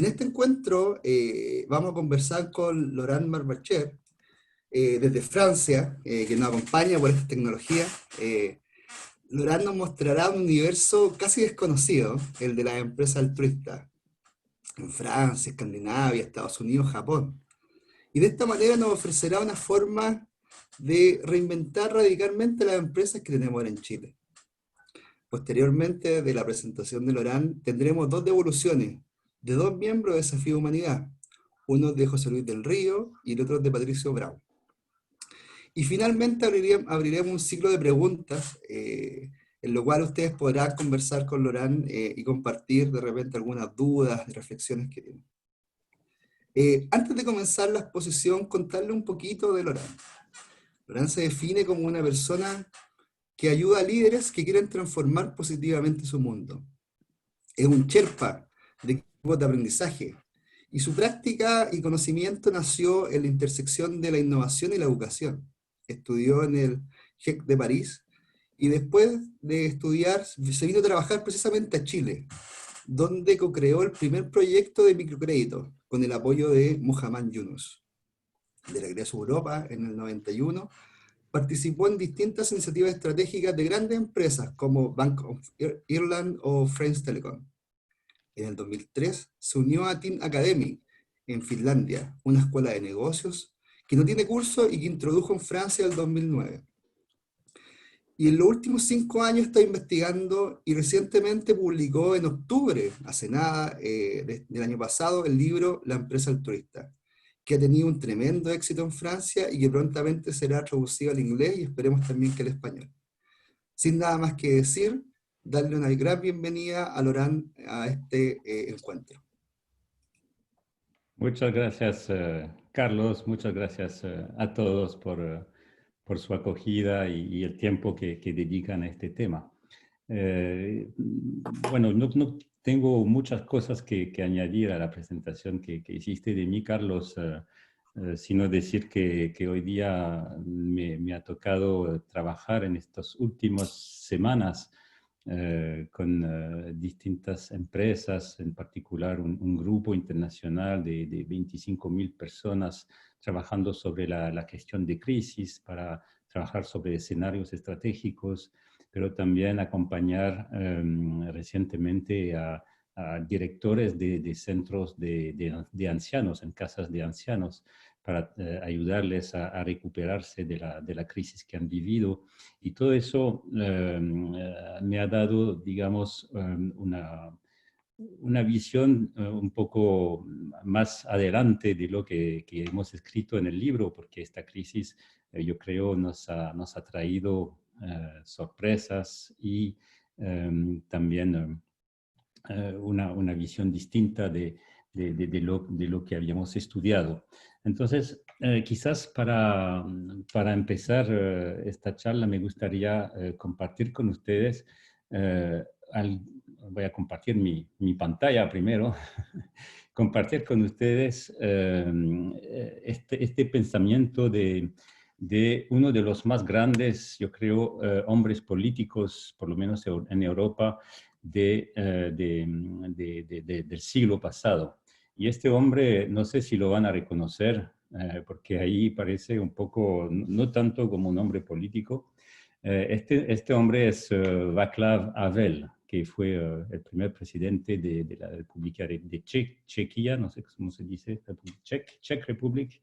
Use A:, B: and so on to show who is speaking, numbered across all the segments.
A: En este encuentro vamos a conversar con Laurent Marbacher desde Francia, que nos acompaña por esta tecnología. Laurent nos mostrará un universo casi desconocido, el de las empresas altruistas, en Francia, Escandinavia, Estados Unidos, Japón. Y de esta manera nos ofrecerá una forma de reinventar radicalmente las empresas que tenemos ahora en Chile. Posteriormente de la presentación de Laurent tendremos dos devoluciones de dos miembros de Desafío Humanidad, uno de José Luis del Río y el otro de Patricio Brown. Y finalmente abriremos un ciclo de preguntas en lo cual ustedes podrán conversar con Laurent y compartir de repente algunas dudas, reflexiones que tienen. Antes de comenzar la exposición, contarle un poquito de Laurent. Laurent se define como una persona que ayuda a líderes que quieren transformar positivamente su mundo. Es un Sherpa de equipos de aprendizaje, y su práctica y conocimiento nació en la intersección de la innovación y la educación. Estudió en el GEC de París, y después de estudiar se vino a trabajar precisamente a Chile, donde co-creó el primer proyecto de microcrédito con el apoyo de Muhammad Yunus. De regreso a Europa en el 91, participó en distintas iniciativas estratégicas de grandes empresas como Bank of Ireland o French Telecom. En el 2003 se unió a Team Academy en Finlandia, una escuela de negocios que no tiene curso y que introdujo en Francia en el 2009. Y en los últimos 5 años está investigando y recientemente publicó en octubre, hace nada, del año pasado, el libro La empresa altruista, que ha tenido un tremendo éxito en Francia y que prontamente será traducido al inglés y esperemos también que al español. Sin nada más que decir, darle una gran bienvenida a Laurent a este encuentro.
B: Muchas gracias, Carlos. Muchas gracias a todos por su acogida y el tiempo que dedican a este tema. Bueno, no tengo muchas cosas que añadir a la presentación que hiciste de mí, Carlos, sino decir que hoy día me ha tocado trabajar en estas últimas semanas con distintas empresas, en particular un grupo internacional de 25.000 personas trabajando sobre la gestión de crisis, para trabajar sobre escenarios estratégicos, pero también acompañar recientemente a directores de centros de ancianos, en casas de ancianos, para ayudarles a recuperarse de la crisis que han vivido. Y todo eso me ha dado, digamos, una visión un poco más adelante de lo que hemos escrito en el libro, porque esta crisis, yo creo, nos ha traído sorpresas y también una visión distinta de lo que habíamos estudiado. Entonces, quizás para empezar esta charla me gustaría compartir con ustedes, voy a compartir mi pantalla primero, compartir con ustedes este pensamiento de uno de los más grandes, yo creo, hombres políticos, por lo menos en Europa, del siglo pasado. Y este hombre, no sé si lo van a reconocer, porque ahí parece un poco, no tanto como un hombre político. Este hombre es Václav Havel, que fue el primer presidente de la República de Chequia, no sé cómo se dice, Czech Republic,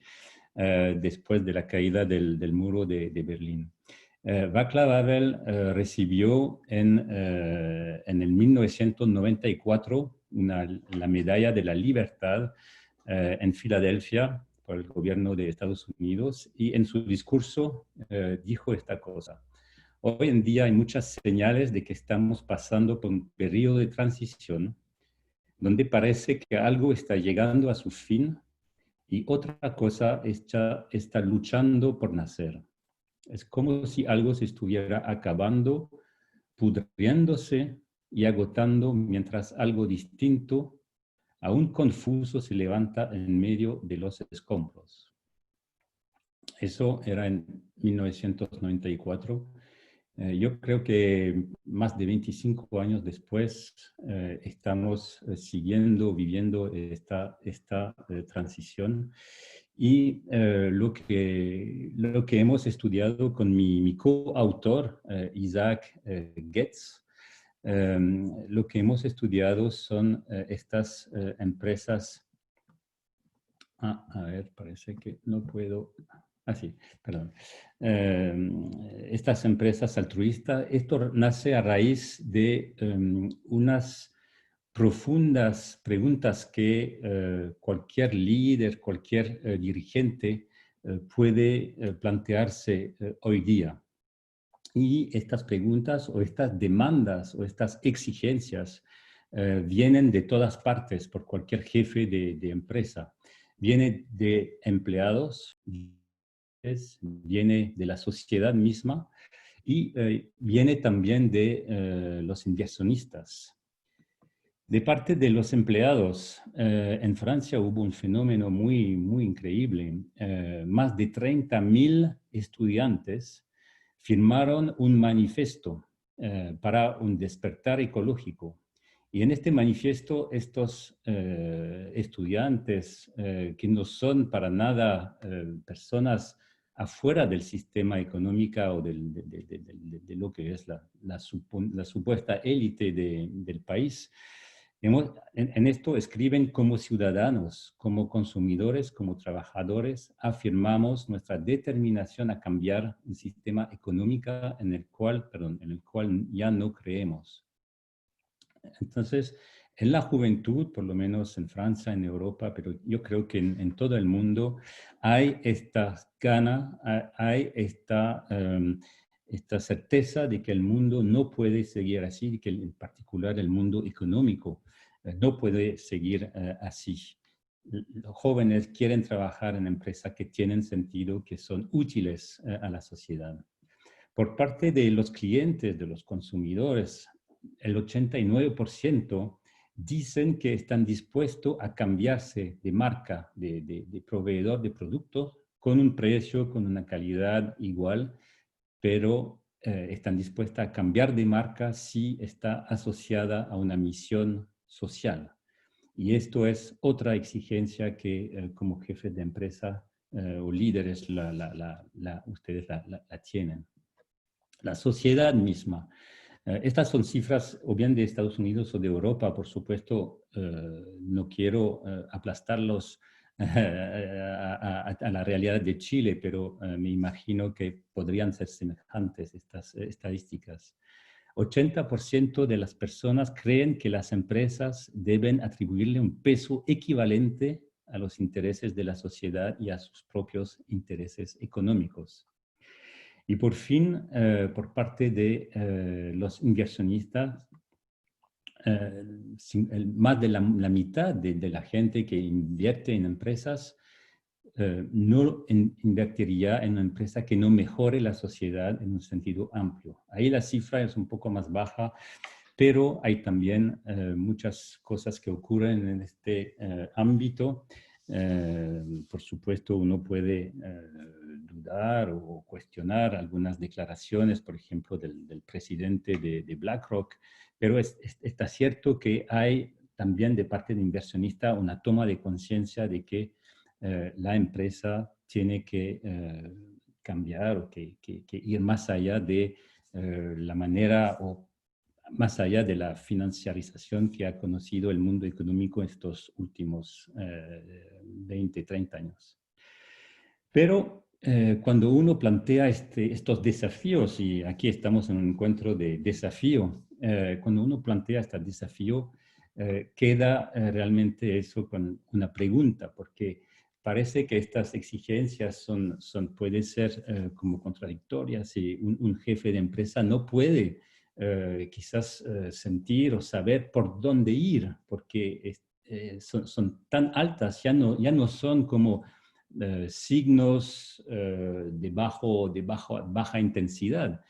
B: después de la caída del muro de Berlín. Václav Havel recibió en el 1994 la Medalla de la Libertad en Filadelfia por el gobierno de Estados Unidos, y en su discurso dijo esta cosa: hoy en día hay muchas señales de que estamos pasando por un periodo de transición donde parece que algo está llegando a su fin y otra cosa está luchando por nacer. Es como si algo se estuviera acabando, pudriéndose y agotando, mientras algo distinto, aún confuso, se levanta en medio de los escombros. Eso era en 1994. Yo creo que más de 25 años después estamos viviendo esta transición. Y lo que hemos estudiado con mi coautor, Isaac Getz, lo que hemos estudiado son estas empresas. A ver, parece que no puedo. Sí, perdón. Estas empresas altruistas, esto nace a raíz de unas profundas preguntas que cualquier líder, cualquier dirigente puede plantearse hoy día. Y estas preguntas o estas demandas o estas exigencias vienen de todas partes por cualquier jefe de empresa. Viene de empleados, viene de la sociedad misma y viene también de los inversionistas. De parte de los empleados, en Francia hubo un fenómeno muy increíble. Más de 30.000 estudiantes firmaron un manifiesto para un despertar ecológico. Y en este manifiesto, estos estudiantes, que no son para nada personas afuera del sistema económico o de lo que es la supuesta élite del país, en esto escriben como ciudadanos, como consumidores, como trabajadores, afirmamos nuestra determinación a cambiar un sistema económico en el cual ya no creemos. Entonces, en la juventud, por lo menos en Francia, en Europa, pero yo creo que en todo el mundo, hay esta gana, hay esta certeza de que el mundo no puede seguir así, y que en particular el mundo económico no puede seguir así. Los jóvenes quieren trabajar en empresas que tienen sentido, que son útiles a la sociedad. Por parte de los clientes, de los consumidores, el 89% dicen que están dispuestos a cambiarse de marca, de proveedor de productos, con un precio, con una calidad igual, pero están dispuestos a cambiar de marca si está asociada a una misión social. Y esto es otra exigencia que como jefes de empresa o líderes ustedes la tienen. La sociedad misma. Estas son cifras o bien de Estados Unidos o de Europa, por supuesto. No quiero aplastarlos a la realidad de Chile, pero me imagino que podrían ser semejantes estas estadísticas. 80% de las personas creen que las empresas deben atribuirle un peso equivalente a los intereses de la sociedad y a sus propios intereses económicos. Y por fin, por parte de los inversionistas, más de la mitad de la gente que invierte en empresas no invertiría en una empresa que no mejore la sociedad en un sentido amplio. Ahí la cifra es un poco más baja, pero hay también muchas cosas que ocurren en este ámbito. Por supuesto, uno puede dudar o cuestionar algunas declaraciones, por ejemplo, del presidente de BlackRock, pero está cierto que hay también de parte de inversionista una toma de conciencia de que la empresa tiene que cambiar o que ir más allá de la manera o más allá de la financiarización que ha conocido el mundo económico estos últimos 20, 30 años. Pero cuando uno plantea estos desafíos, y aquí estamos en un encuentro de desafío, cuando uno plantea este desafío, queda realmente eso con una pregunta, porque parece que estas exigencias pueden ser como contradictorias y un jefe de empresa no puede quizás sentir o saber por dónde ir, porque son tan altas, ya no son como signos de baja intensidad.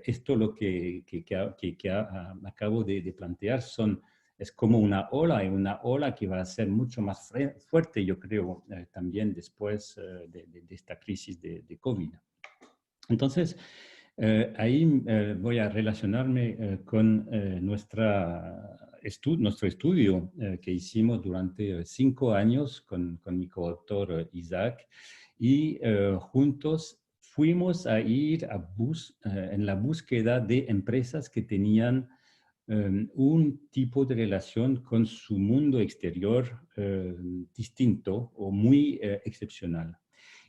B: Esto lo que acabo de plantear es como una ola, y una ola que va a ser mucho más fuerte, yo creo, también después de esta crisis de COVID. Entonces, Ahí voy a relacionarme con nuestro estudio que hicimos durante 5 años con mi coautor Isaac, y juntos fuimos a ir en la búsqueda de empresas que tenían un tipo de relación con su mundo exterior distinto o muy excepcional.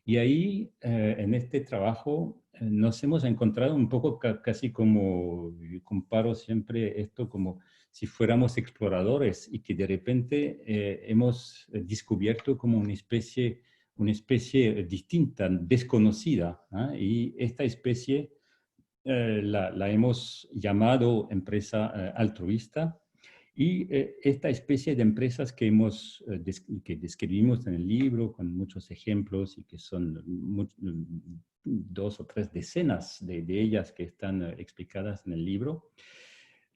B: Y ahí, en este trabajo, nos hemos encontrado un poco casi como, yo comparo siempre esto como si fuéramos exploradores y que de repente hemos descubierto como una especie distinta, desconocida, ¿ah? Y esta especie la hemos llamado empresa altruista. Y esta especie de empresas que describimos en el libro con muchos ejemplos y que son 2 o 3 decenas de ellas que están explicadas en el libro,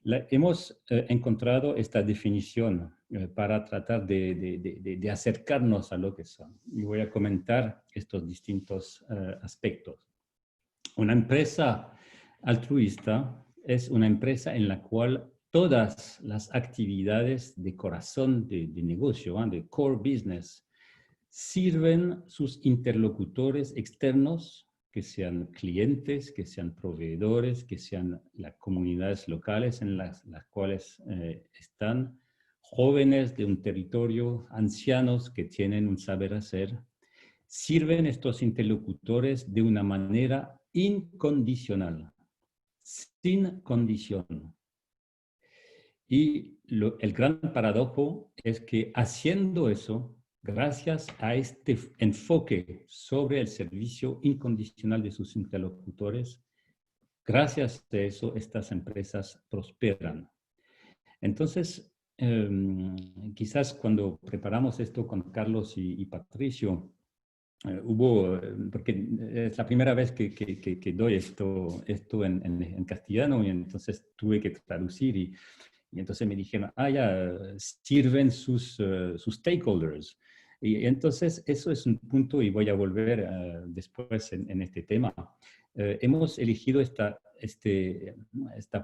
B: hemos encontrado esta definición para tratar de acercarnos a lo que son. Y voy a comentar estos distintos aspectos. Una empresa altruista es una empresa en la cual todas las actividades de corazón de negocio, de core business, sirven sus interlocutores externos, que sean clientes, que sean proveedores, que sean las comunidades locales en las cuales están, jóvenes de un territorio, ancianos que tienen un saber hacer. Sirven estos interlocutores de una manera incondicional, sin condición. Y el gran paradojo es que haciendo eso, gracias a este enfoque sobre el servicio incondicional de sus interlocutores, gracias a eso estas empresas prosperan. Entonces, quizás cuando preparamos esto con Carlos y Patricio, porque es la primera vez que doy esto en castellano, y entonces tuve que traducir y entonces me dijeron, ya sirven sus stakeholders. Y entonces eso es un punto, y voy a volver después en este tema. Hemos elegido esta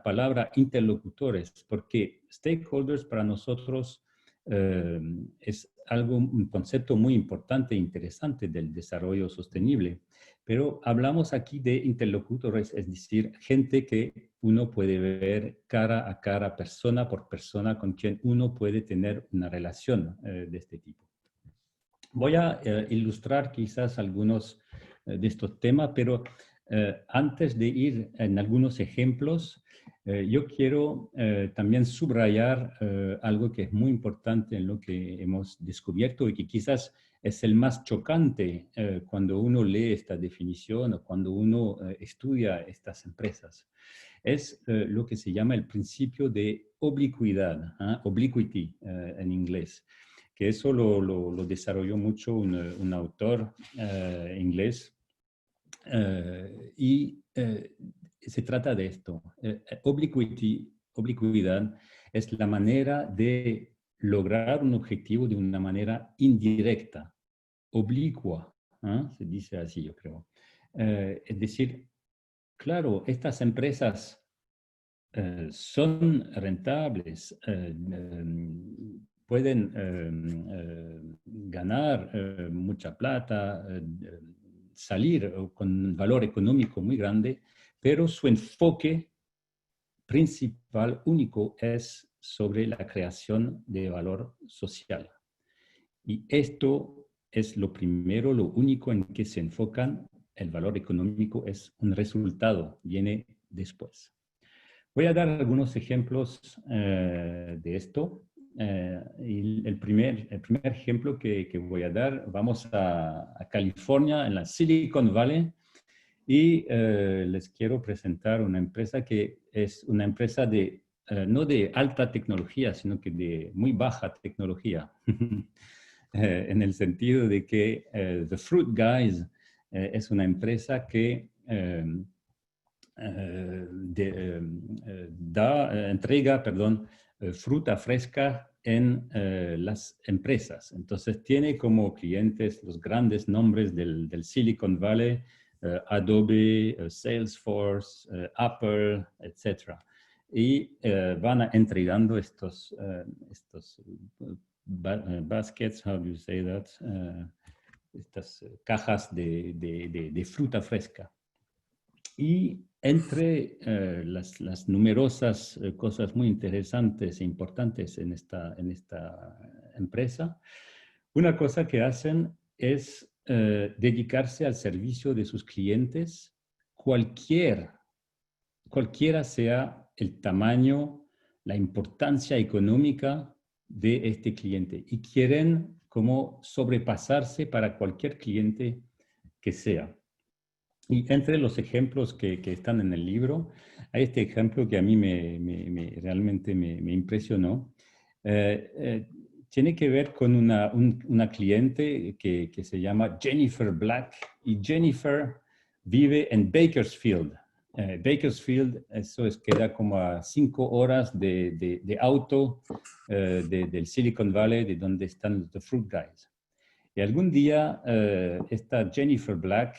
B: palabra interlocutores, porque stakeholders para nosotros es un concepto muy importante e interesante del desarrollo sostenible, pero hablamos aquí de interlocutores, es decir, gente que uno puede ver cara a cara, persona por persona, con quien uno puede tener una relación de este tipo. Voy a ilustrar quizás algunos de estos temas, pero antes de ir en algunos ejemplos, yo quiero también subrayar algo que es muy importante en lo que hemos descubierto y que quizás es el más chocante cuando uno lee esta definición o cuando uno estudia estas empresas. Es lo que se llama el principio de oblicuidad, obliquity en inglés, que eso lo desarrolló mucho un autor inglés. Y se trata de esto. Oblicuidad es la manera de lograr un objetivo de una manera indirecta, oblicua, se dice así, yo creo. Es decir, claro, estas empresas son rentables, pueden ganar mucha plata, salir con valor económico muy grande, pero su enfoque principal, único, es sobre la creación de valor social. Y esto es lo primero, lo único en que se enfocan. El valor económico es un resultado, viene después. Voy a dar algunos ejemplos de esto. Y el primer ejemplo que voy a dar, vamos a California, en la Silicon Valley, y les quiero presentar una empresa que es una empresa no de alta tecnología, sino que de muy baja tecnología, en el sentido de que The Fruit Guys es una empresa que entrega fruta fresca en las empresas. Entonces tiene como clientes los grandes nombres del Silicon Valley, Adobe, Salesforce, Apple, etc. Y van entregando estos baskets, how do you say that? Estas cajas de fruta fresca. Y entre las numerosas cosas muy interesantes e importantes en esta empresa, una cosa que hacen es dedicarse al servicio de sus clientes, cualquiera sea el tamaño, la importancia económica de este cliente. Y quieren como sobrepasarse para cualquier cliente que sea. Y entre los ejemplos que están en el libro, hay este ejemplo que a mí realmente me impresionó. Tiene que ver con una cliente que se llama Jennifer Black, y Jennifer vive en Bakersfield. Bakersfield, eso queda como a 5 horas de auto del Silicon Valley, de donde están los The Fruit Guys. Y algún día esta Jennifer Black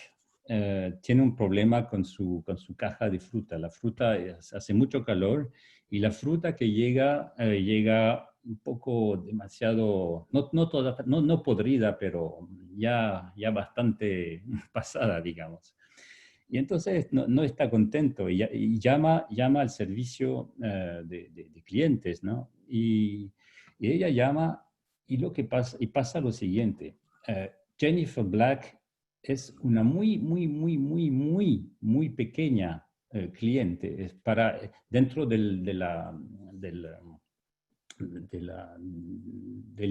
B: tiene un problema con su caja de fruta. La fruta hace mucho calor y la fruta que llega un poco demasiado, no podrida, pero ya bastante pasada, digamos. Y entonces no está contento y llama al servicio de clientes, ¿no? Y ella llama y pasa lo siguiente. Jennifer Black es una muy pequeña cliente. Es dentro del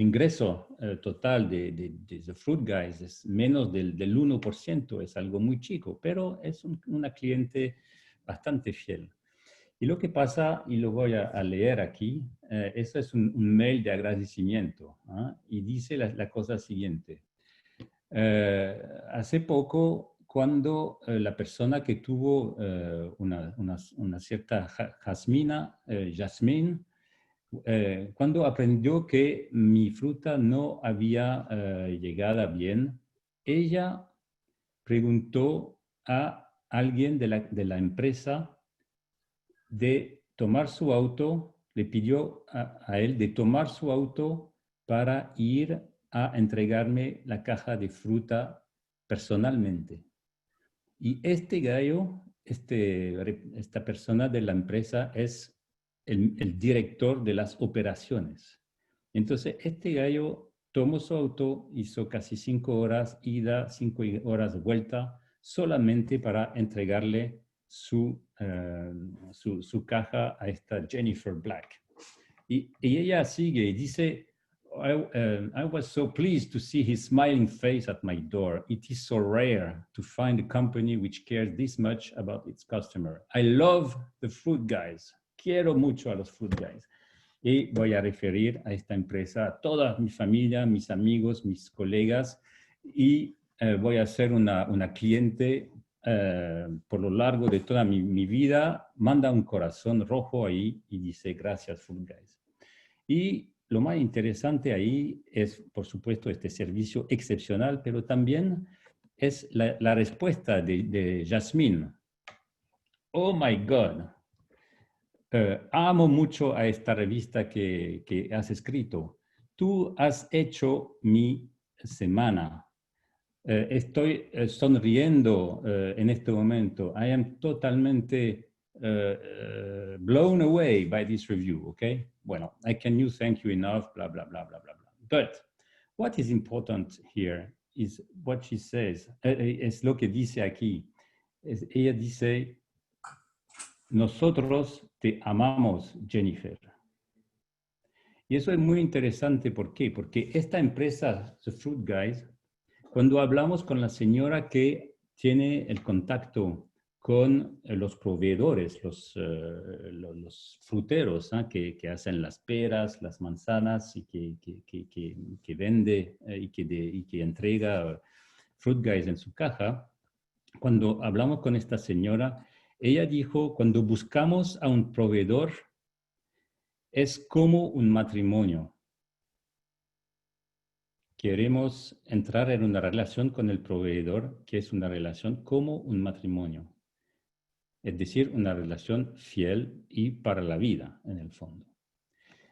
B: ingreso total de The Fruit Guys, es menos del 1%, es algo muy chico, pero es una cliente bastante fiel. Y lo que pasa, y lo voy a leer aquí, eso es un mail de agradecimiento, ¿eh? Y dice la cosa siguiente. Hace poco, cuando la persona que tuvo una cierta Jasmine, cuando aprendió que mi fruta no había llegado bien, ella preguntó a alguien de la empresa de tomar su auto, le pidió a él de tomar su auto para ir a entregarme la caja de fruta personalmente. Y este gallo, esta persona de la empresa es el director de las operaciones. Entonces, este gallo tomó su auto, hizo casi 5 horas ida, 5 horas vuelta, solamente para entregarle su caja a esta Jennifer Black. Y ella sigue y dice, I was so pleased to see his smiling face at my door. It is so rare to find a company which cares this much about its customer. I love the Fruit Guys. Quiero mucho a los Fruit Guys. Y voy a referir a esta empresa a toda mi familia, mis amigos, mis colegas, y voy a ser una cliente por lo largo de toda mi vida. Manda un corazón rojo ahí y dice, gracias Fruit Guys. Y lo más interesante ahí es, por supuesto, este servicio excepcional, pero también es la respuesta de Jasmine. Oh my God, amo mucho a esta revista que has escrito. Tú has hecho mi semana. Estoy sonriendo en este momento. I am totalmente blown away by this review, okay? Bueno, I can thank you enough, blah, blah, blah, blah, blah, blah. But what is important here is what she says. Es lo que dice aquí. Ella dice, nosotros te amamos, Jennifer. Y eso es muy interesante. ¿Por qué? Porque esta empresa, The Fruit Guys, cuando hablamos con la señora que tiene el contacto con los proveedores, los fruteros, ¿eh? que hacen las peras, las manzanas y que vende y que entrega Fruit Guys en su caja, cuando hablamos con esta señora, ella dijo, cuando buscamos a un proveedor, es como un matrimonio. queremos entrar en una relación con el proveedor que es una relación como un matrimonio. Es decir, una relación fiel y para la vida, en el fondo.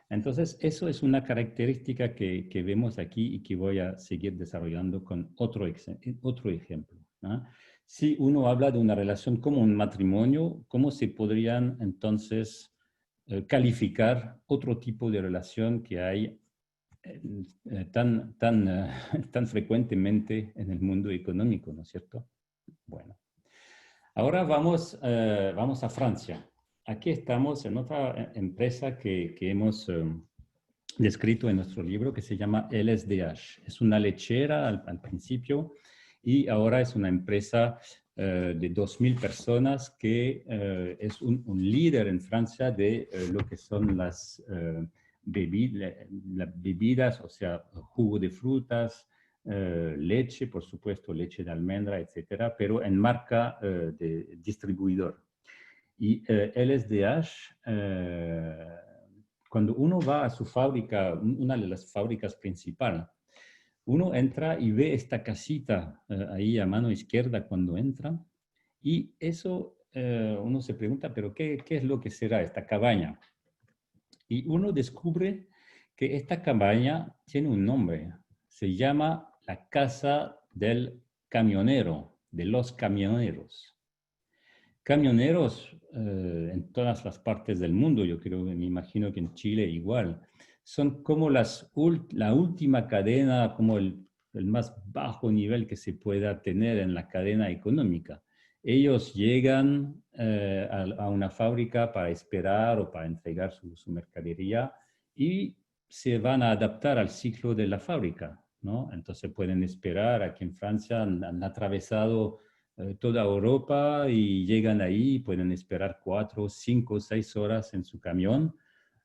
B: Entonces, eso es una característica que vemos aquí y que voy a seguir desarrollando con otro ejemplo, ¿no? Si uno habla de una relación como un matrimonio, ¿cómo se podrían entonces calificar otro tipo de relación que hay tan frecuentemente en el mundo económico, ¿no es cierto? Bueno, ahora vamos a Francia. Aquí estamos en otra empresa que hemos descrito en nuestro libro, que se llama LSDH. Es una lechera al principio y ahora es una empresa de 2.000 personas que es un líder en Francia de lo que son las bebidas, o sea, jugo de frutas, leche, por supuesto, leche de almendra, etcétera, pero en marca de distribuidor. Y LSDH, cuando uno va a su fábrica, una de las fábricas principales, uno entra y ve esta casita ahí a mano izquierda cuando entra, y eso uno se pregunta, pero ¿qué es lo que será esta cabaña? Y uno descubre que esta cabaña tiene un nombre, se llama la Casa del Camionero, de los camioneros. Camioneros en todas las partes del mundo, yo creo, me imagino que en Chile igual, son como la última cadena, como el más bajo nivel que se pueda tener en la cadena económica. Ellos llegan a una fábrica para esperar o para entregar su mercadería y se van a adaptar al ciclo de la fábrica, ¿no? Entonces pueden esperar. Aquí en Francia han atravesado toda Europa y llegan ahí, pueden esperar 4, 5, 6 horas en su camión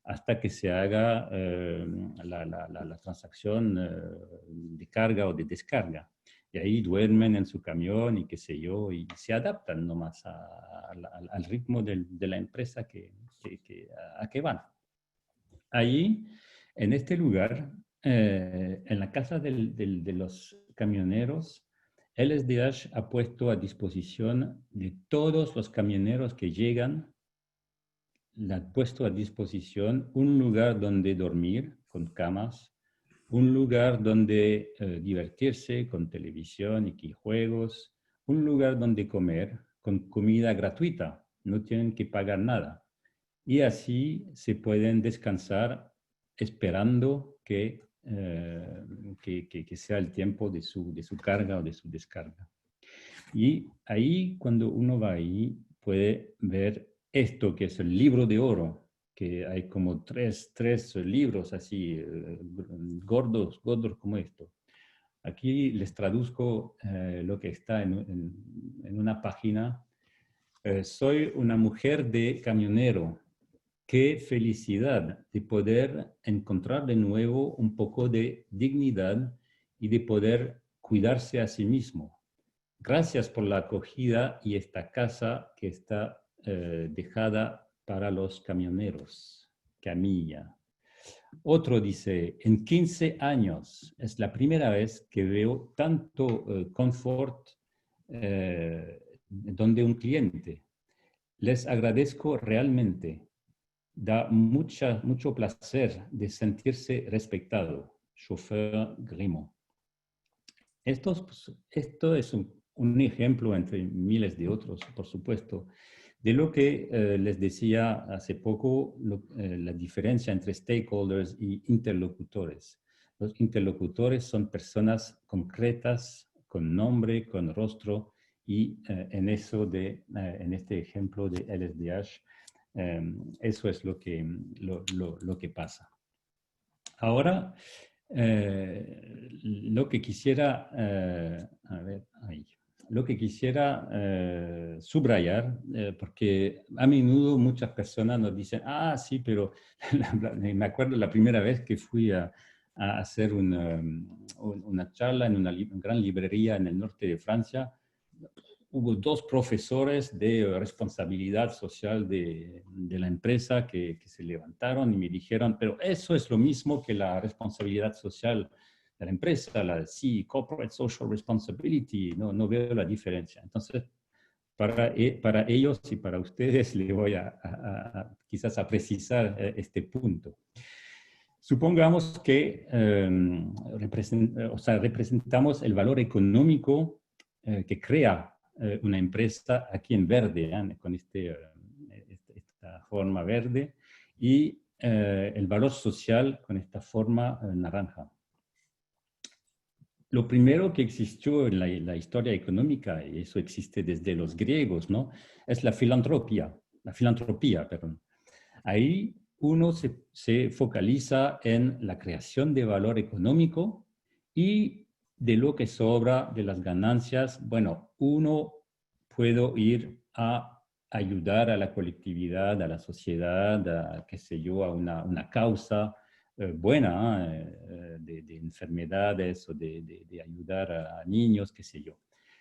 B: hasta que se haga la transacción de carga o de descarga. Y ahí duermen en su camión y qué sé yo, y se adaptan nomás al ritmo de la empresa a que van. Allí, en este lugar, en la casa de los camioneros, LSDH ha puesto a disposición de todos los camioneros que llegan, le ha puesto a disposición un lugar donde dormir con camas, un lugar donde divertirse con televisión y juegos, un lugar donde comer con comida gratuita, no tienen que pagar nada. Y así se pueden descansar esperando que sea el tiempo de su carga o de su descarga. Y ahí, cuando uno va ahí, puede ver esto que es el libro de oro, que hay como tres libros así, gordos como esto. Aquí les traduzco lo que está en una página. Soy una mujer de camionero. Qué felicidad de poder encontrar de nuevo un poco de dignidad y de poder cuidarse a sí mismo. Gracias por la acogida y esta casa que está dejada para los camioneros. Camilla. Otro dice, en 15 años es la primera vez que veo tanto confort donde un cliente. Les agradezco realmente. Da mucho placer de sentirse respetado. Chauffeur Grimaud. Esto es un ejemplo entre miles de otros, por supuesto, de lo que les decía hace poco, la diferencia entre stakeholders y interlocutores. Los interlocutores son personas concretas, con nombre, con rostro, y en este ejemplo de LSDH, eso es lo que pasa. Ahora, lo que quisiera, subrayar, porque a menudo muchas personas nos dicen, sí, pero me acuerdo la primera vez que fui a hacer una charla en una gran librería en el norte de Francia. Hubo 2 profesores de responsabilidad social de la empresa que se levantaron y me dijeron, pero eso es lo mismo que la responsabilidad social de la empresa, la C, Corporate Social Responsibility, no veo la diferencia. Entonces, para ellos y para ustedes le voy quizás a precisar este punto. Supongamos que representamos el valor económico que crea una empresa aquí en verde, con esta forma verde, y el valor social con esta forma naranja. Lo primero que existió en la historia económica, y eso existe desde los griegos, ¿no? Es la filantropía, perdón. Ahí uno se focaliza en la creación de valor económico y de lo que sobra de las ganancias, bueno, uno puede ir a ayudar a la colectividad, a la sociedad, a, qué sé yo, a una causa buena de enfermedades o de ayudar a niños, qué sé yo.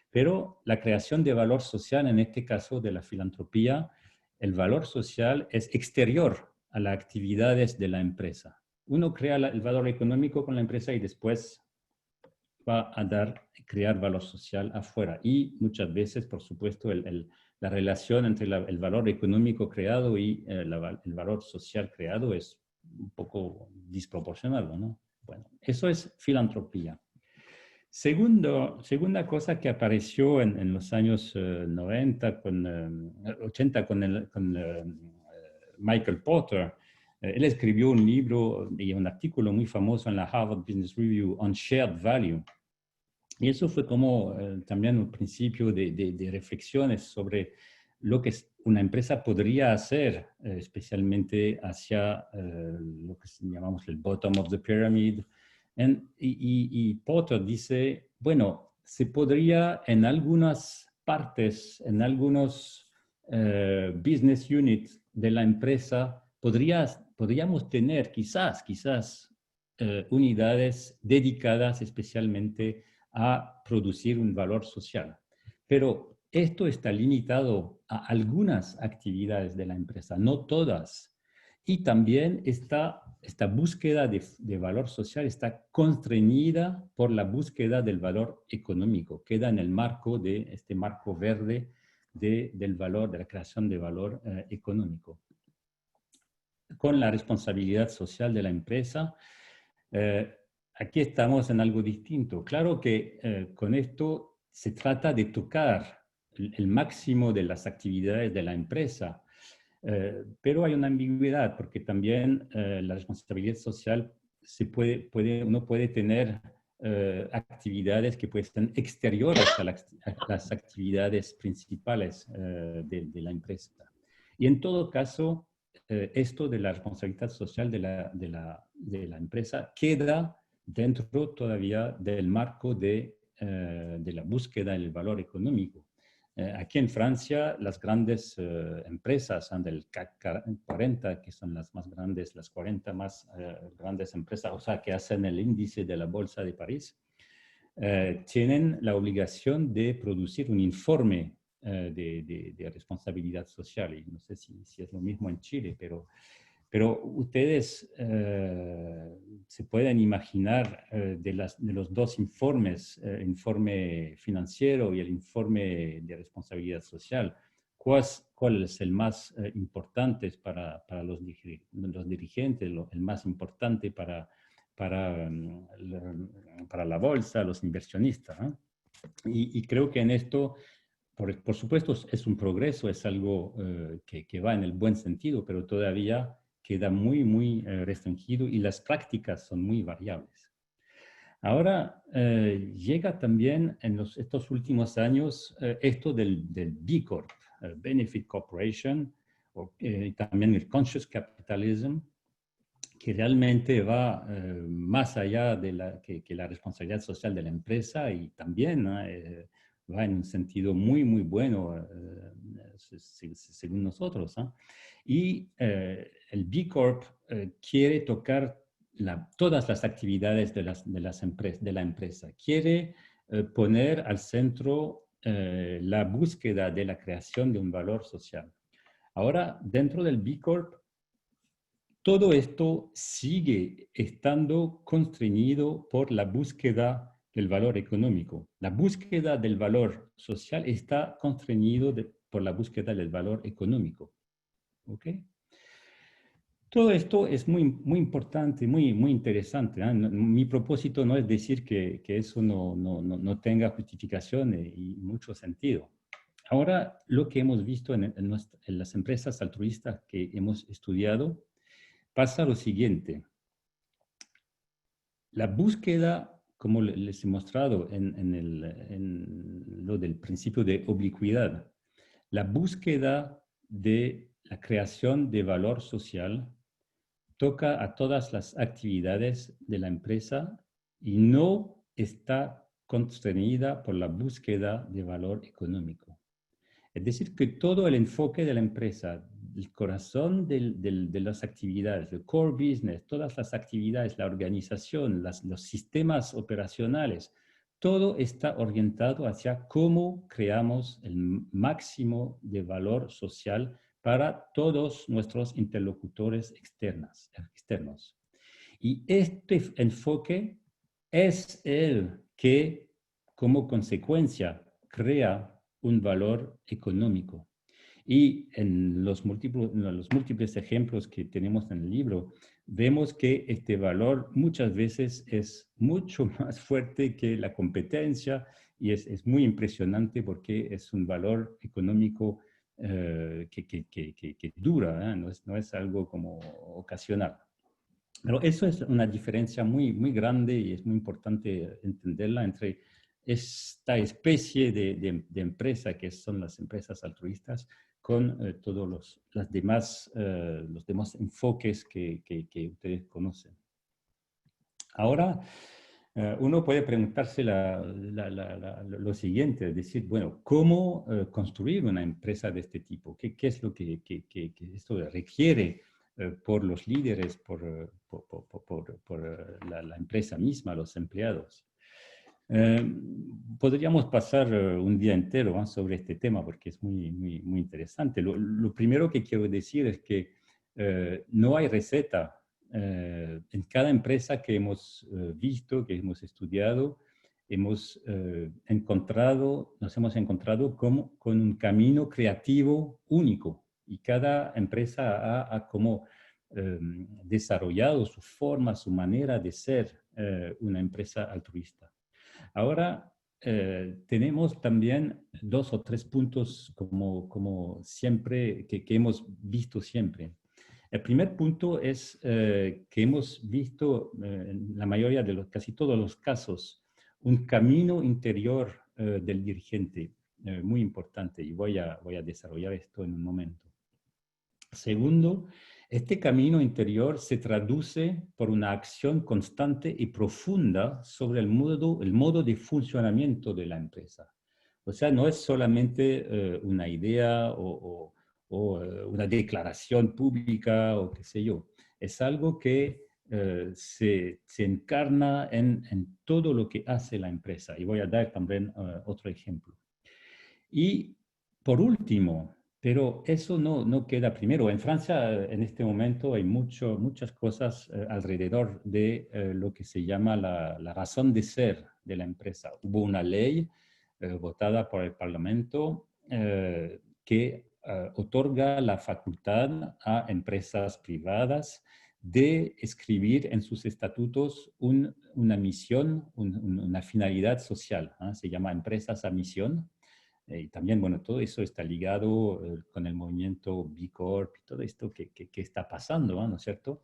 B: Pero la creación de valor social, en este caso de la filantropía, el valor social es exterior a las actividades de la empresa. Uno crea el valor económico con la empresa y después va a crear valor social afuera. Y muchas veces, por supuesto, la relación entre el valor económico creado y el valor social creado es un poco desproporcionado, ¿no? Bueno, eso es filantropía. Segunda cosa que apareció en los años 80 con Michael Porter. Él escribió un libro y un artículo muy famoso en la Harvard Business Review on Shared Value. Y eso fue como también un principio de reflexiones sobre lo que una empresa podría hacer, especialmente hacia lo que llamamos el bottom of the pyramid. Y Porter dice, bueno, se podría en algunas partes, en algunos business units de la empresa, podríamos tener quizás unidades dedicadas especialmente a producir un valor social. Pero esto está limitado a algunas actividades de la empresa, no todas. Y también esta búsqueda de valor social está constreñida por la búsqueda del valor económico. Queda en el marco de este marco verde del valor, de la creación de valor económico. Con la responsabilidad social de la empresa, aquí estamos en algo distinto. Claro que con esto se trata de tocar el máximo de las actividades de la empresa, pero hay una ambigüedad porque también la responsabilidad social uno puede tener actividades que pueden ser exteriores a las actividades principales de la empresa. Y en todo caso, esto de la responsabilidad social de la empresa queda dentro todavía del marco de la búsqueda del valor económico. Aquí en Francia, las grandes empresas del CAC 40, que son las más grandes, las 40 más grandes empresas, o sea, que hacen el índice de la Bolsa de París, tienen la obligación de producir un informe de responsabilidad social. Y no sé si es lo mismo en Chile, pero ustedes se pueden imaginar de los dos informes, el informe financiero y el informe de responsabilidad social, cuál es el más importante para los dirigentes, el más importante para la bolsa, los inversionistas, ¿no? Y creo que en esto, por supuesto, es un progreso, es algo que va en el buen sentido, pero todavía queda muy restringido y las prácticas son muy variables. Ahora llega también en estos últimos años esto del B Corp, Benefit Corporation, y también el Conscious Capitalism, que realmente va más allá de que la responsabilidad social de la empresa y también va en un sentido muy bueno según nosotros. Y el B Corp quiere tocar todas las actividades de la empresa. Quiere poner al centro la búsqueda de la creación de un valor social. Ahora, dentro del B Corp, todo esto sigue estando constreñido por la búsqueda del valor económico. La búsqueda del valor social está constreñido por la búsqueda del valor económico. ¿Ok? Todo esto es muy, muy importante, muy, muy interesante, ¿eh? Mi propósito no es decir que eso no tenga justificación y mucho sentido. Ahora, lo que hemos visto en las empresas altruistas que hemos estudiado, pasa lo siguiente. La búsqueda, como les he mostrado en lo del principio de oblicuidad, la búsqueda de la creación de valor social toca a todas las actividades de la empresa y no está constreñida por la búsqueda de valor económico. Es decir, que todo el enfoque de la empresa, el corazón de las actividades, el core business, todas las actividades, la organización, los sistemas operacionales, todo está orientado hacia cómo creamos el máximo de valor social para todos nuestros interlocutores externos. Y este enfoque es el que, como consecuencia, crea un valor económico. Y en los múltiples ejemplos que tenemos en el libro, vemos que este valor muchas veces es mucho más fuerte que la competencia y es muy impresionante porque es un valor económico que dura, ¿eh? No es algo como ocasional. Pero eso es una diferencia muy, muy grande y es muy importante entenderla entre esta especie de empresa que son las empresas altruistas con todos los demás enfoques que ustedes conocen. Ahora, uno puede preguntarse lo siguiente, es decir, bueno, ¿cómo construir una empresa de este tipo? ¿Qué es lo que esto requiere por los líderes, por la empresa misma, los empleados? Podríamos pasar un día entero, ¿no?, sobre este tema porque es muy, muy, muy interesante. Lo primero que quiero decir es que no hay receta. En cada empresa que hemos visto, que hemos estudiado, nos hemos encontrado con un camino creativo único y cada empresa ha como desarrollado su forma, su manera de ser una empresa altruista. Ahora, tenemos también dos o tres puntos como siempre, que hemos visto siempre. El primer punto es que hemos visto en la mayoría de casi todos los casos, un camino interior del dirigente muy importante y voy a desarrollar esto en un momento. Segundo, este camino interior se traduce por una acción constante y profunda sobre el modo de funcionamiento de la empresa. O sea, no es solamente una idea o una declaración pública o qué sé yo. Es algo que se encarna en todo lo que hace la empresa. Y voy a dar también otro ejemplo. Y por último, pero eso no queda primero. En Francia, en este momento, hay muchas cosas alrededor de lo que se llama la razón de ser de la empresa. Hubo una ley votada por el Parlamento que otorga la facultad a empresas privadas de escribir en sus estatutos una misión, una finalidad social. Se llama empresas a misión. Y también, bueno, todo eso está ligado con el movimiento B Corp y todo esto que está pasando, ¿no es cierto?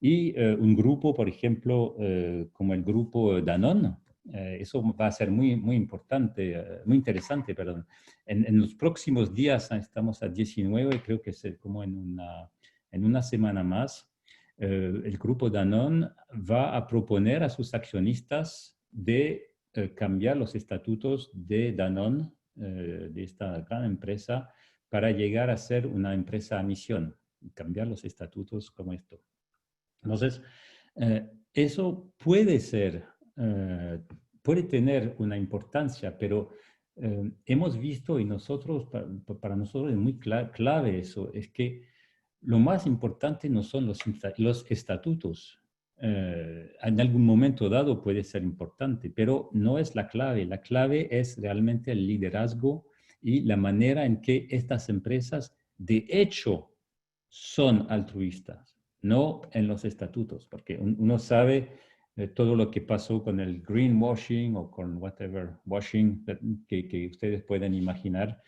B: Y un grupo, por ejemplo, como el grupo Danone, eso va a ser muy, muy importante, muy interesante, perdón. En los próximos días, estamos a 19, creo que es como en una semana más, el grupo Danone va a proponer a sus accionistas de cambiar los estatutos de Danone, de esta gran empresa, para llegar a ser una empresa a misión, cambiar los estatutos como esto. Entonces, eso puede tener una importancia, pero hemos visto y para nosotros es muy clave eso, es que lo más importante no son los estatutos. En algún momento dado puede ser importante, pero no es la clave. La clave es realmente el liderazgo y la manera en que estas empresas de hecho son altruistas, no en los estatutos, porque uno sabe todo lo que pasó con el greenwashing o con whatever washing que ustedes pueden imaginar.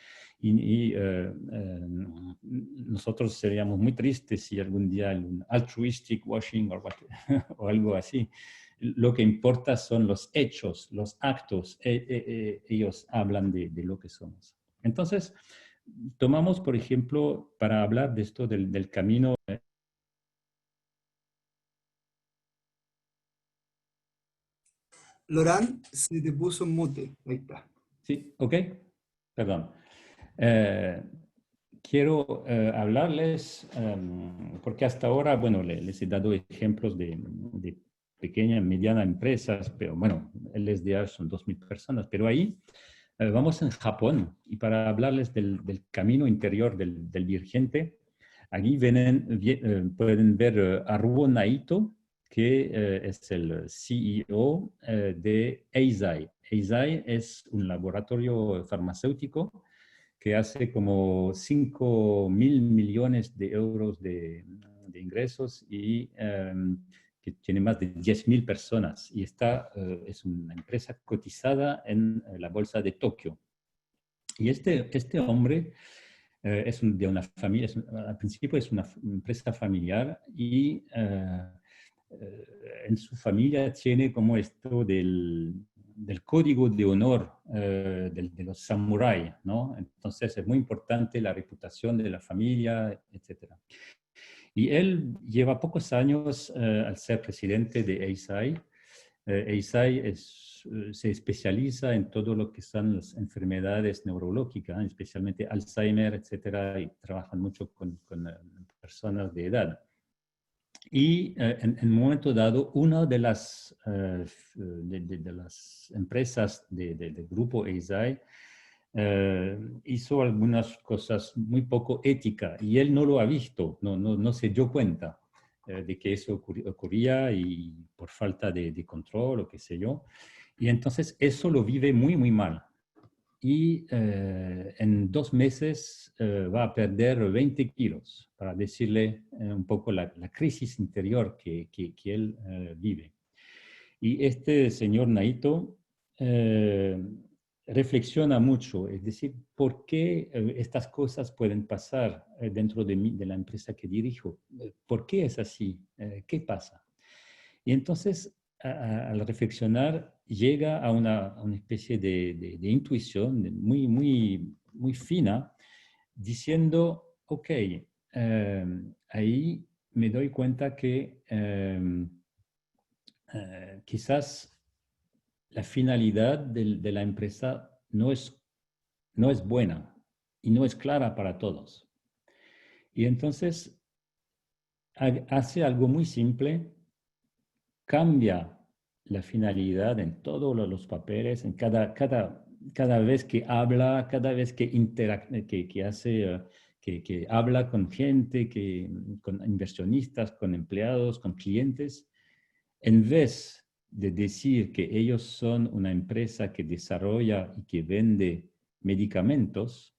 B: Nosotros seríamos muy tristes si algún día hay un altruistic washing o algo así. Lo que importa son los hechos, los actos. Ellos hablan de lo que somos. Entonces, tomamos, por ejemplo, para hablar de esto del camino.
A: Lorán, se te puso en mute. Ahí está.
B: Sí, ok, perdón. Eh, quiero hablarles, porque hasta ahora, bueno, les he dado ejemplos de pequeñas, medianas empresas, pero bueno, el SDR son 2.000 personas, pero ahí vamos en Japón y para hablarles del camino interior del dirigente, aquí pueden ver a Haruo Naito, que es el CEO de Eisai. Eisai es un laboratorio farmacéutico que hace como 5.000 millones de euros de ingresos y que tiene más de 10.000 personas. Y es una empresa cotizada en la bolsa de Tokio. Y este hombre de una familia, al principio es una empresa familiar y en su familia tiene como esto del código de honor de los samuráis, ¿no? Entonces es muy importante la reputación de la familia, etc. Y él lleva pocos años al ser presidente de Eisai. Eisai se especializa en todo lo que son las enfermedades neurológicas, especialmente Alzheimer, etcétera, y trabajan mucho con personas de edad. Y en un momento dado, una de las empresas del grupo Eisai hizo algunas cosas muy poco éticas y él no lo ha visto, no se dio cuenta de que eso ocurría y por falta de control o qué sé yo. Y entonces eso lo vive muy, muy mal. Y en 2 meses va a perder 20 kilos, para decirle un poco la crisis interior que él vive. Y este señor Naito reflexiona mucho, es decir, ¿por qué estas cosas pueden pasar dentro de la empresa que dirijo? ¿Por qué es así? ¿Qué pasa? Y entonces, al reflexionar, llega a una especie de intuición muy, muy, muy fina, diciendo, ok, ahí me doy cuenta que quizás la finalidad de la empresa no es buena y no es clara para todos. Y entonces hace algo muy simple, cambia la finalidad en todos los papeles, en cada vez que habla, cada vez que hace, que habla con gente, con inversionistas, con empleados, con clientes, en vez de decir que ellos son una empresa que desarrolla y que vende medicamentos,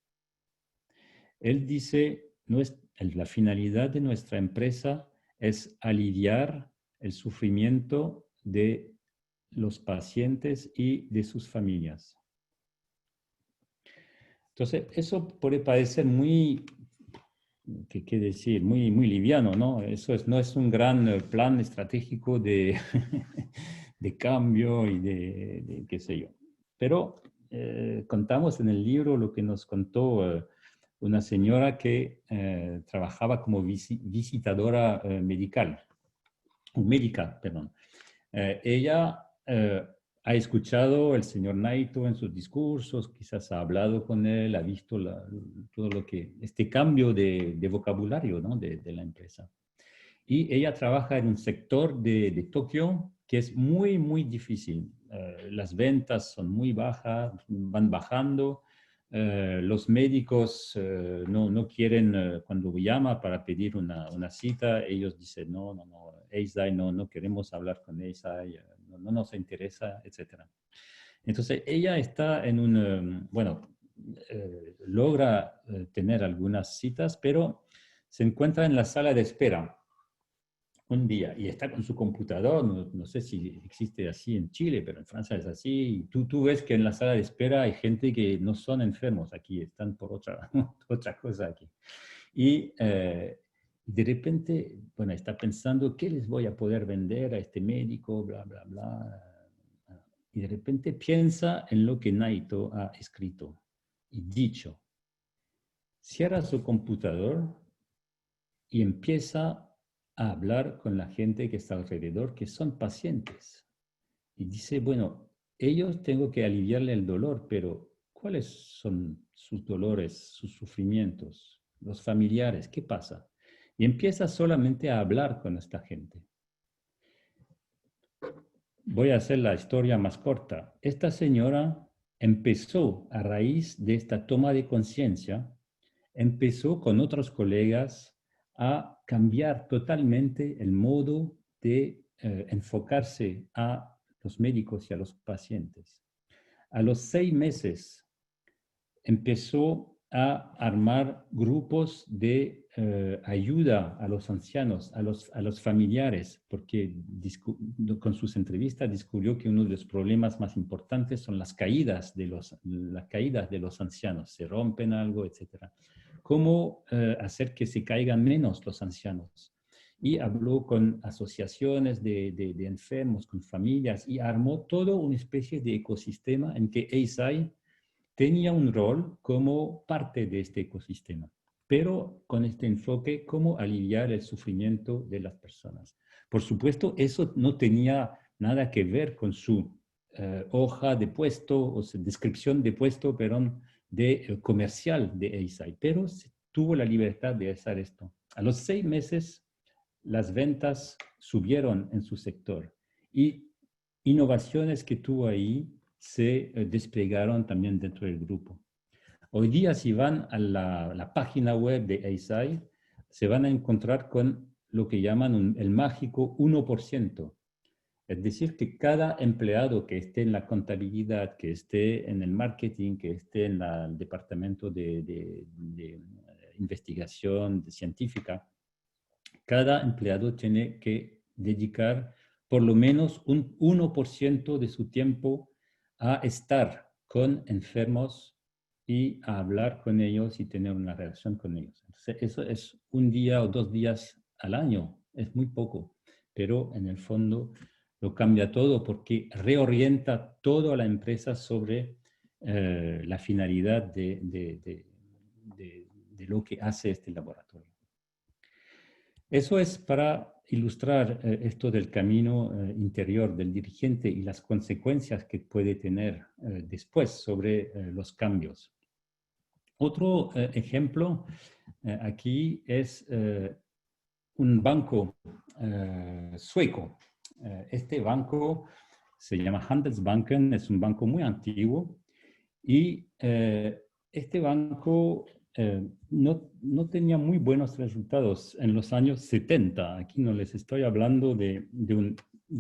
B: él dice, la finalidad de nuestra empresa es aliviar el sufrimiento de los pacientes y de sus familias. Entonces, eso puede parecer muy, ¿qué decir? Muy, muy liviano, ¿no? Eso no es un gran plan estratégico de, de cambio y de qué sé yo. Pero contamos en el libro lo que nos contó una señora que trabajaba como visitadora médica, perdón. Ella ha escuchado al señor Naito en sus discursos, quizás ha hablado con él, ha visto todo lo que, este cambio de vocabulario, ¿no? de la empresa. Y ella trabaja en un sector de Tokio que es muy, muy difícil. Las ventas son muy bajas, van bajando, Los médicos no quieren, cuando llama para pedir una cita, ellos dicen, no, Eisai, no queremos hablar con Eisai, no nos interesa, etc. Entonces, ella está en bueno, logra tener algunas citas, pero se encuentra en la sala de espera un día y está con su computador, no sé si existe así en Chile, pero en Francia es así. Y tú ves que en la sala de espera hay gente que no son enfermos aquí, están por otra cosa aquí. Y de repente, bueno, está pensando, ¿qué les voy a poder vender a este médico? Bla, bla, bla. Y de repente piensa en lo que Naito ha escrito y dicho. Cierra su computador y empieza a hablar con la gente que está alrededor, que son pacientes. Y dice, bueno, ellos tengo que aliviarle el dolor, pero ¿cuáles son sus dolores, sus sufrimientos, los familiares? ¿Qué pasa? Y empieza solamente a hablar con esta gente. Voy a hacer la historia más corta. Esta señora empezó, a raíz de esta toma de conciencia, empezó con otros colegas a cambiar totalmente el modo de enfocarse a los médicos y a los pacientes. A los 6 meses empezó a armar grupos de ayuda a los ancianos, a los familiares, porque con sus entrevistas descubrió que uno de los problemas más importantes son las caídas de los ancianos, se rompen algo, etc. ¿Cómo hacer que se caigan menos los ancianos? Y habló con asociaciones de enfermos, con familias, y armó toda una especie de ecosistema en que Eisai tenía un rol como parte de este ecosistema, pero con este enfoque, cómo aliviar el sufrimiento de las personas. Por supuesto, eso no tenía nada que ver con su hoja de puesto o descripción de puesto, perdón, de comercial de Eisai, pero tuvo la libertad de hacer esto. A los 6 meses, las ventas subieron en su sector y innovaciones que tuvo ahí se desplegaron también dentro del grupo. Hoy día, si van a la página web de Eisai, se van a encontrar con lo que llaman el mágico 1%. Es decir, que cada empleado que esté en la contabilidad, que esté en el marketing, que esté en el departamento de investigación científica, cada empleado tiene que dedicar por lo menos un 1% de su tiempo a estar con enfermos y a hablar con ellos y tener una relación con ellos. Entonces, eso es 1 día o 2 días al año, es muy poco, pero en el fondo lo cambia todo porque reorienta toda la empresa sobre la finalidad de lo que hace este laboratorio. Eso es para ilustrar esto del camino interior del dirigente y las consecuencias que puede tener después sobre los cambios. Otro ejemplo aquí es un banco sueco. Este banco se llama Handelsbanken, es un banco muy antiguo y este banco no tenía muy buenos resultados en los años 70. Aquí no les estoy hablando de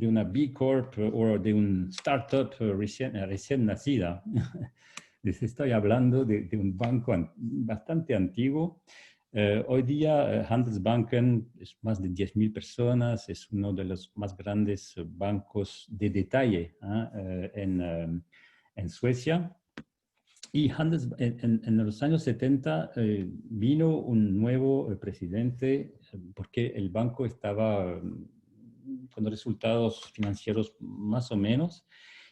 B: una B Corp o de un startup recién nacida. Les estoy hablando de un banco bastante antiguo. Hoy día Handelsbanken es más de 10.000 personas, es uno de los más grandes bancos de detalle en Suecia. Y en los años 70 vino un nuevo presidente porque el banco estaba con resultados financieros más o menos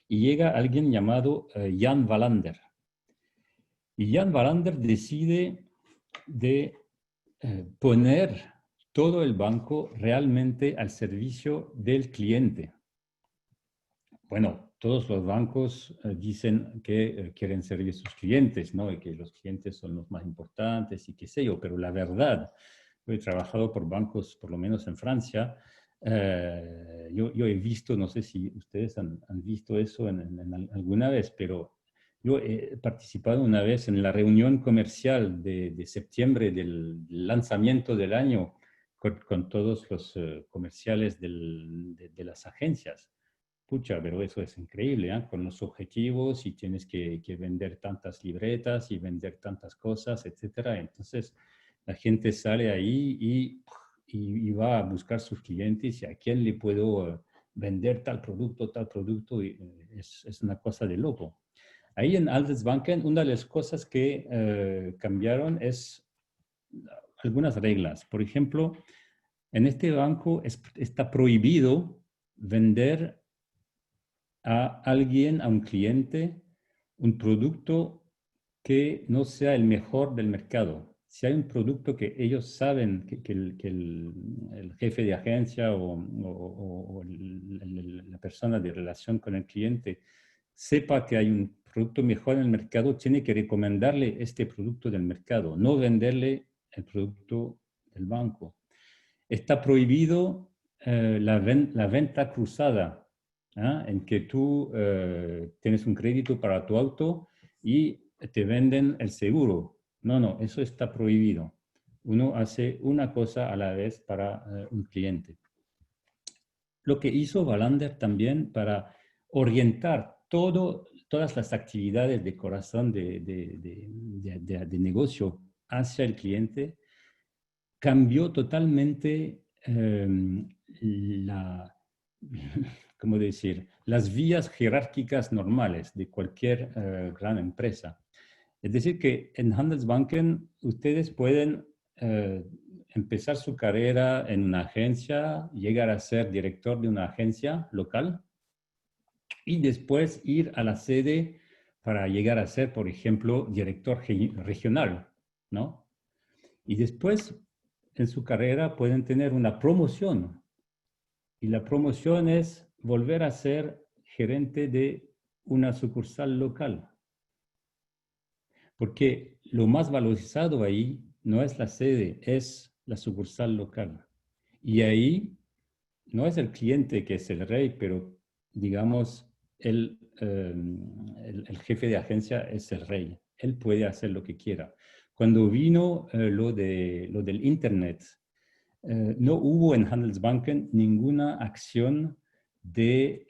B: y llega alguien llamado Jan Wallander. Y Jan Wallander decide de poner todo el banco realmente al servicio del cliente. Bueno, todos los bancos dicen que quieren servir a sus clientes, ¿no? Y que los clientes son los más importantes y qué sé yo, pero la verdad, yo he trabajado por bancos, por lo menos en Francia, yo he visto, no sé si ustedes han visto eso alguna vez, pero Yo he participado una vez en la reunión comercial de septiembre del lanzamiento del año con todos los comerciales de las agencias. Pucha, pero eso es increíble, ¿eh? Con los objetivos y tienes que vender tantas libretas y vender tantas cosas, etcétera. Entonces, la gente sale ahí y va a buscar sus clientes y a quién le puedo vender tal producto. Y, es una cosa de loco. Ahí en Handelsbanken, una de las cosas que cambiaron es algunas reglas. Por ejemplo, en este banco está prohibido vender a alguien, a un cliente, un producto que no sea el mejor del mercado. Si hay un producto que ellos saben el jefe de agencia o la persona de relación con el cliente sepa que hay un producto mejor en el mercado, tiene que recomendarle este producto del mercado, no venderle el producto del banco. Está prohibido la venta cruzada, ¿ah? En que tú tienes un crédito para tu auto y te venden el seguro. No, no, eso está prohibido. Uno hace una cosa a la vez para un cliente. Lo que hizo Wallander también para orientar todas las actividades de corazón de negocio hacia el cliente, cambió totalmente la, ¿cómo decir? Las vías jerárquicas normales de cualquier gran empresa. Es decir, que en Handelsbanken ustedes pueden empezar su carrera en una agencia, llegar a ser director de una agencia local y después ir a la sede para llegar a ser, por ejemplo, director regional, ¿no? Y después en su carrera pueden tener una promoción y la promoción es volver a ser gerente de una sucursal local. Porque lo más valorizado ahí no es la sede, es la sucursal local. Y ahí no es el cliente que es el rey, pero digamos, el jefe de agencia es el rey. Él puede hacer lo que quiera. Cuando vino lo del Internet, no hubo en Handelsbanken ninguna acción de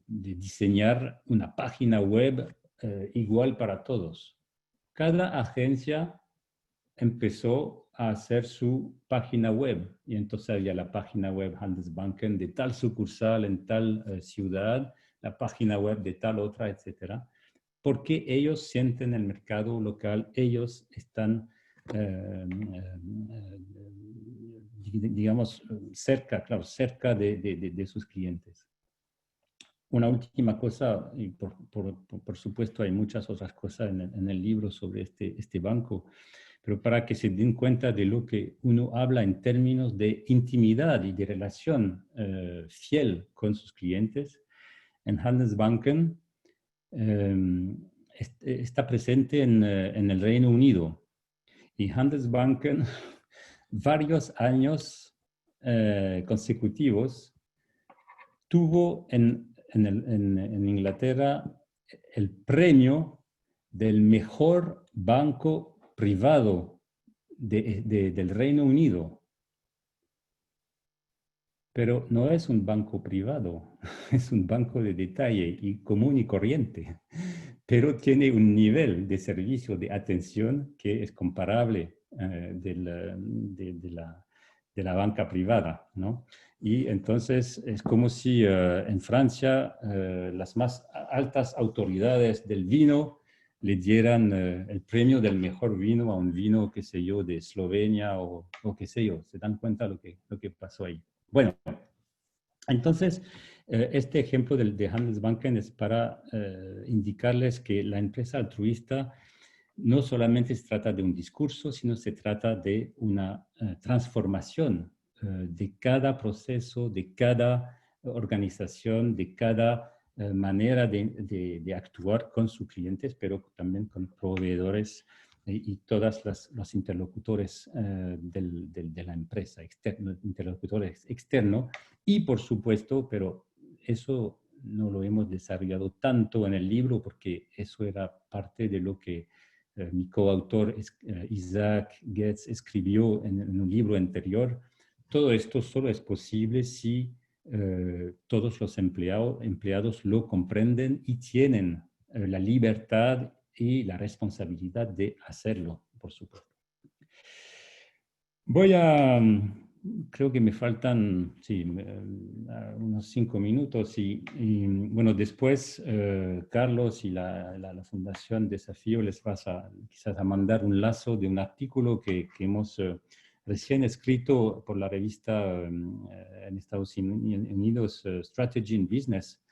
B: diseñar una página web igual para todos. Cada agencia empezó a hacer su página web y entonces había la página web Handelsbanken de tal sucursal en tal ciudad, la página web de tal otra, etcétera, porque ellos sienten el mercado local, ellos están, digamos, cerca, claro, cerca de sus clientes. Una última cosa, y por supuesto hay muchas otras cosas en el libro sobre este banco, pero para que se den cuenta de lo que uno habla en términos de intimidad y de relación fiel con sus clientes, en Handelsbanken está presente en el Reino Unido. Y Handelsbanken, varios años consecutivos, tuvo en Inglaterra el premio del mejor banco privado del Reino Unido. Pero no es un banco privado, es un banco de detalle y común y corriente, pero tiene un nivel de servicio, de atención que es comparable de la banca privada, ¿no? Y entonces es como si en Francia las más altas autoridades del vino le dieran el premio del mejor vino a un vino, qué sé yo, de Eslovenia o qué sé yo. ¿Se dan cuenta lo que pasó ahí? Bueno, entonces, este ejemplo de Handelsbanken es para indicarles que la empresa altruista no solamente se trata de un discurso, sino se trata de una transformación de cada proceso, de cada organización, de cada manera de actuar con sus clientes, pero también con proveedores y todas los interlocutores de la empresa, interlocutores externos, y por supuesto, pero eso no lo hemos desarrollado tanto en el libro porque eso era parte de lo que mi coautor Isaac Getz escribió en un libro anterior. Todo esto solo es posible si todos los empleados lo comprenden y tienen la libertad y la responsabilidad de hacerlo, por supuesto. Creo que me faltan, sí, unos 5 minutos y bueno, después Carlos y la Fundación Desafío les vas quizás a mandar un lazo de un artículo que hemos recién escrito por la revista en Estados Unidos, Strategy in Business,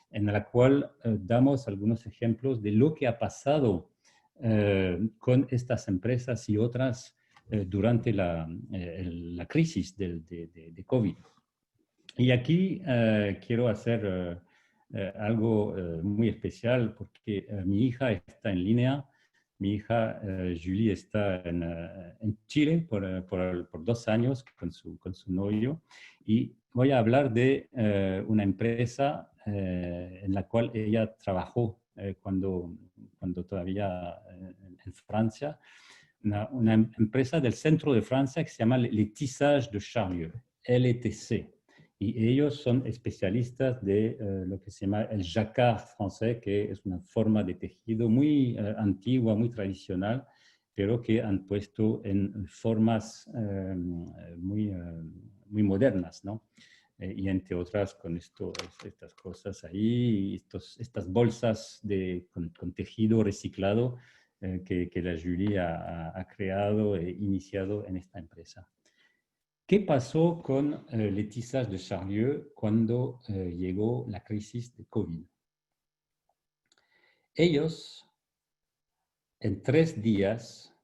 B: en la cual damos algunos ejemplos de lo que ha pasado con estas empresas y otras durante la crisis de COVID. Y aquí quiero hacer algo muy especial porque mi hija está en línea. Mi hija Julie está en Chile por 2 años con su novio y voy a hablar de una empresa en la cual ella trabajó cuando todavía en Francia. Una empresa del centro de Francia que se llama Les Tissages de Charlieu, LTC. Y ellos son especialistas de lo que se llama el jacquard francés, que es una forma de tejido muy antigua, muy tradicional, pero que han puesto en formas muy modernas, ¿no? Y entre otras con estas cosas ahí, estas bolsas con tejido reciclado, que la Julie ha creado e iniciado en esta empresa. ¿Qué pasó con Les Tissages de Charlieu cuando llegó la crisis de COVID? Ellos, en 3 días,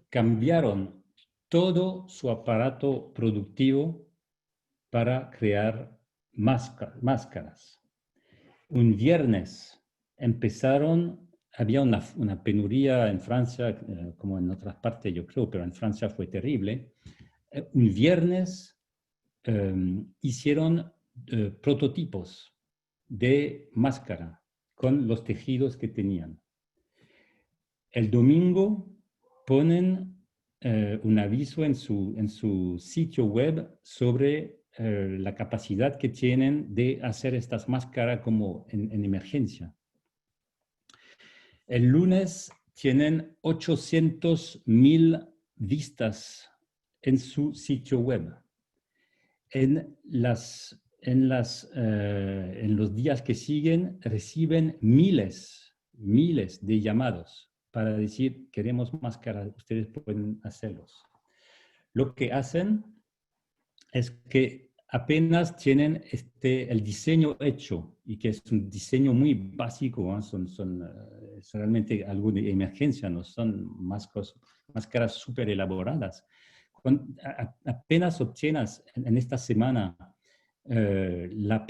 B: cambiaron todo su aparato productivo para crear máscaras. Un viernes había una penuria en Francia, como en otras partes yo creo, pero en Francia fue terrible. Un viernes hicieron prototipos de máscara con los tejidos que tenían. El domingo ponen un aviso en su sitio web sobre la capacidad que tienen de hacer estas máscaras como en emergencia. El lunes tienen 800.000 vistas en su sitio web. En los días que siguen reciben miles de llamados para decir, queremos máscaras, ustedes pueden hacerlos. Lo que hacen es que apenas tienen el diseño hecho, y que es un diseño muy básico, ¿no? Son realmente algo de emergencia, no son máscaras súper elaboradas. Apenas obtienes en esta semana la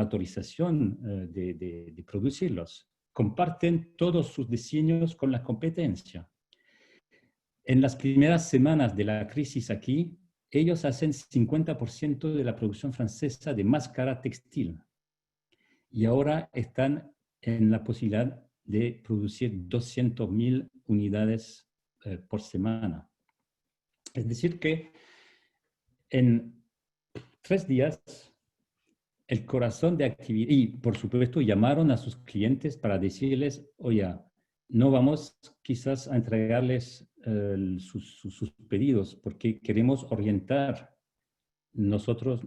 B: autorización de producirlos, comparten todos sus diseños con la competencia. En las primeras semanas de la crisis aquí, ellos hacen 50% de la producción francesa de máscara textil. Y ahora están en la posibilidad de producir 200.000 unidades por semana. Es decir que en 3 días el corazón de actividad, y por supuesto llamaron a sus clientes para decirles, oye, no vamos quizás a entregarles sus pedidos porque queremos orientar nosotros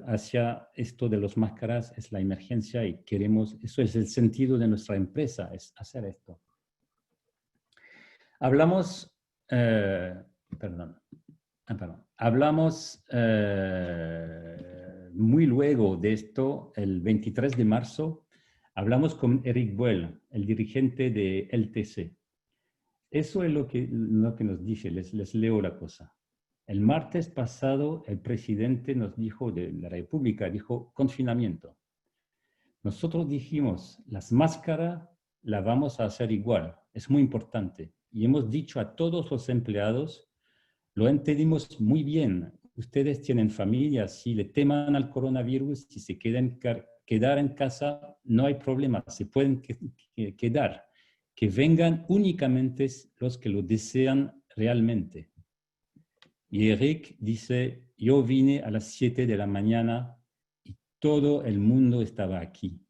B: hacia esto de las máscaras, es la emergencia y queremos, eso es el sentido de nuestra empresa, es hacer esto. Hablamos, hablamos muy luego de esto, el 23 de marzo, hablamos con Eric Buell, el dirigente de LTC. Eso es lo que nos dice, les leo la cosa. El martes pasado, el presidente nos dijo, de la República, dijo confinamiento. Nosotros dijimos, las máscaras las vamos a hacer igual, es muy importante. Y hemos dicho a todos los empleados, lo entendimos muy bien. Ustedes tienen familias, si le teman al coronavirus, si se quedan quedar en casa, no hay problema, se pueden quedar. Que vengan únicamente los que lo desean realmente. Y Eric dice, yo vine a las 7 de la mañana y todo el mundo estaba aquí.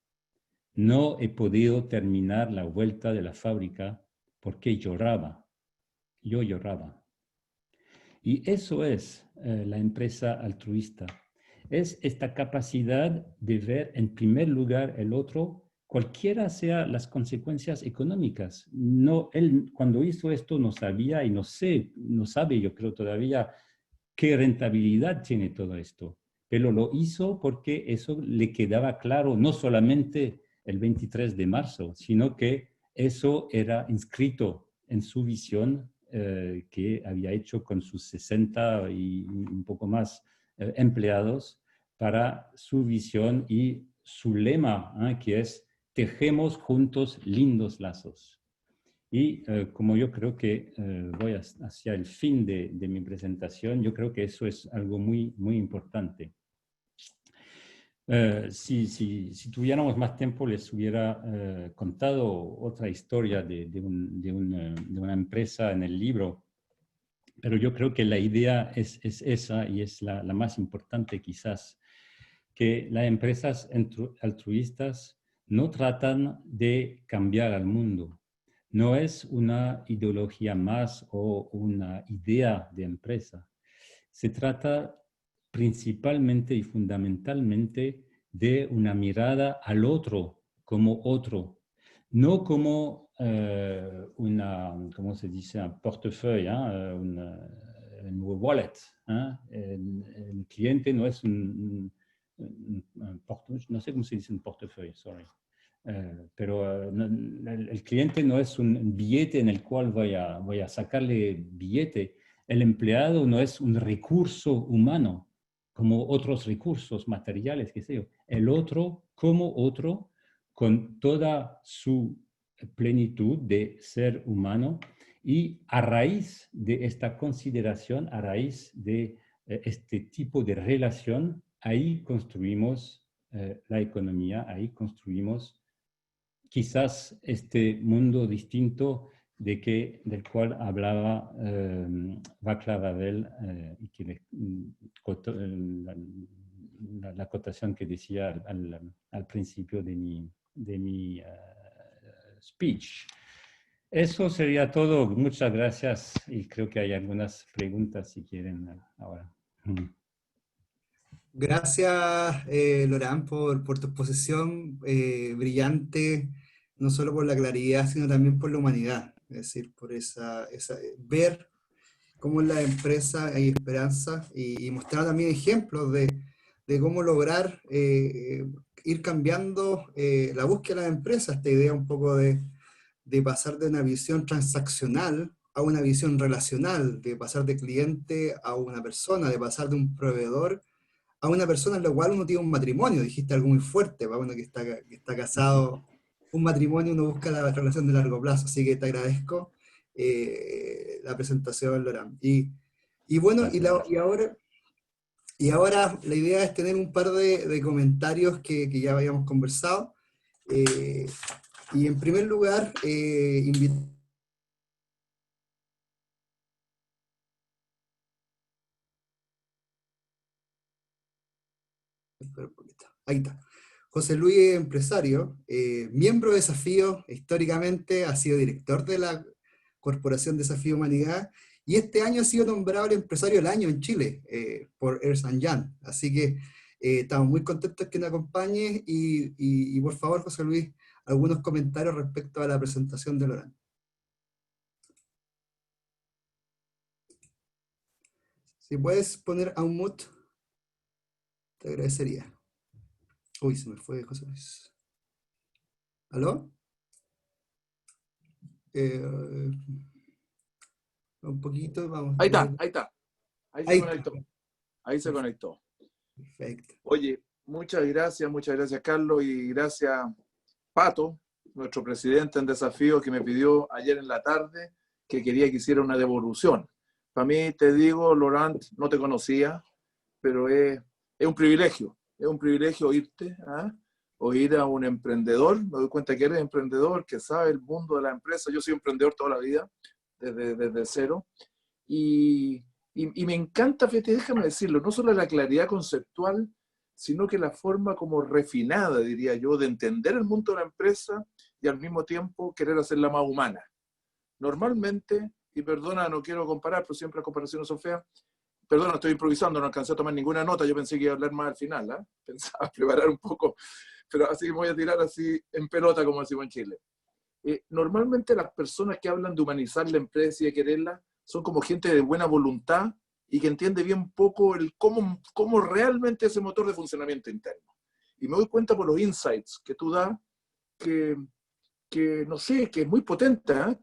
B: No he podido terminar la vuelta de la fábrica porque lloraba. Yo lloraba. Y eso es la empresa altruista. Es esta capacidad de ver en primer lugar el otro, cualquiera sean las consecuencias económicas. No, él cuando hizo esto no sabía y no sabe, yo creo todavía, qué rentabilidad tiene todo esto. Pero lo hizo porque eso le quedaba claro, no solamente el 23 de marzo, sino que eso era inscrito en su visión que había hecho con sus 60 y un poco más empleados para su visión y su lema, que es tejemos juntos lindos lazos. Y como yo creo que voy hacia el fin de mi presentación, yo creo que eso es algo muy, muy importante. Si tuviéramos más tiempo, les hubiera contado otra historia de una empresa en el libro, pero yo creo que la idea es esa y es la más importante quizás, que las empresas altruistas no tratan de cambiar al mundo. No es una ideología más o una idea de empresa. Se trata principalmente y fundamentalmente de una mirada al otro como otro, no como ¿cómo se dice? Un portefeuille, un wallet. El cliente no es no sé cómo se dice un portefeuille, sorry. Pero el cliente no es un billete en el cual voy a sacarle billete. El empleado no es un recurso humano, como otros recursos materiales, qué sé yo. El otro como otro, con toda su plenitud de ser humano, y a raíz de esta consideración, a raíz de este tipo de relación, ahí construimos la economía, ahí construimos quizás este mundo distinto del cual hablaba Václav Havel y que la acotación que decía al principio de mi speech. Eso sería todo. Muchas gracias y creo que hay algunas preguntas si quieren ahora.
A: Gracias, Lorán, por tu exposición brillante, no solo por la claridad, sino también por la humanidad. Es decir, por ver cómo en la empresa hay esperanza y mostrar también ejemplos de cómo lograr ir cambiando la búsqueda de la empresa, esta idea un poco de pasar de una visión transaccional a una visión relacional, de pasar de cliente a una persona, de pasar de un proveedor a una persona en la cual uno tiene un matrimonio. Dijiste algo muy fuerte, para uno que está casado, un matrimonio, uno busca la relación de largo plazo, así que te agradezco la presentación, Lorán. Y bueno, y ahora la idea es tener un par de comentarios que ya habíamos conversado. Y en primer lugar, ahí está. José Luis es empresario, miembro de Desafío, históricamente ha sido director de la Corporación Desafío Humanidad, y este año ha sido nombrado el empresario del año en Chile por Ernst & Young. Así que estamos muy contentos que nos acompañe y por favor, José Luis, algunos comentarios respecto a la presentación de Lorán. Si puedes poner a un mute, te agradecería. Uy, se me fue José Luis. ¿Aló? Un poquito, vamos.
C: Ahí está, ahí está. Ahí se conectó. Ahí se
A: Perfecto.
C: conectó.
A: Perfecto.
C: Oye, muchas gracias Carlos, y gracias Pato, nuestro presidente en Desafío, que me pidió ayer en la tarde que quería que hiciera una devolución. Para mí, te digo, Laurent, no te conocía, pero es un privilegio oírte, oír a un emprendedor, me doy cuenta que eres emprendedor, que sabe el mundo de la empresa. Yo soy emprendedor toda la vida, desde cero, y me encanta, fíjate, déjame decirlo, no solo la claridad conceptual, sino que la forma como refinada, diría yo, de entender el mundo de la empresa y al mismo tiempo querer hacerla más humana. Normalmente, y perdona, no quiero comparar, pero siempre las comparaciones son feas. Perdona, estoy improvisando, no alcancé a tomar ninguna nota, yo pensé que iba a hablar más al final, ¿eh? Pensaba preparar un poco, pero así que me voy a tirar así en pelota, como decimos en Chile. Normalmente las personas que hablan de humanizar la empresa y de quererla son como gente de buena voluntad y que entiende bien poco el cómo realmente es ese motor de funcionamiento interno. Y me doy cuenta por los insights que tú das que no sé, que es muy potente, ¿eh?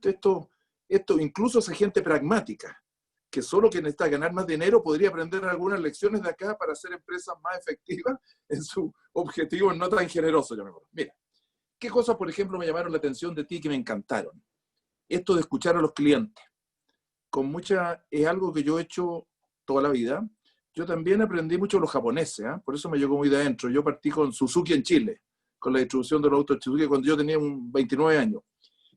C: Esto incluso esa gente pragmática, que solo quien necesita ganar más dinero podría aprender algunas lecciones de acá para hacer empresas más efectivas en sus objetivos no tan generosos. Mira, ¿qué cosas, por ejemplo, me llamaron la atención de ti que me encantaron? Esto de escuchar a los clientes. Es algo que yo he hecho toda la vida. Yo también aprendí mucho de los japoneses, ¿eh? Por eso me llegó muy de adentro. Yo partí con Suzuki en Chile, con la distribución de los autos Suzuki cuando yo tenía 29 años.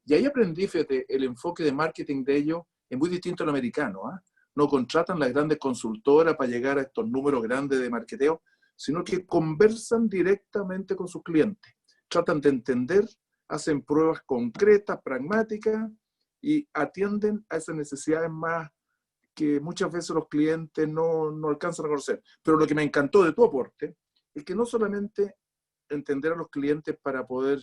C: Y ahí aprendí, fíjate, el enfoque de marketing de ellos es muy distinto al americano, ¿eh? No contratan las grandes consultoras para llegar a estos números grandes de marketeo, sino que conversan directamente con sus clientes. Tratan de entender, hacen pruebas concretas, pragmáticas y atienden a esas necesidades más que muchas veces los clientes no alcanzan a conocer. Pero lo que me encantó de tu aporte es que no solamente entender a los clientes para poder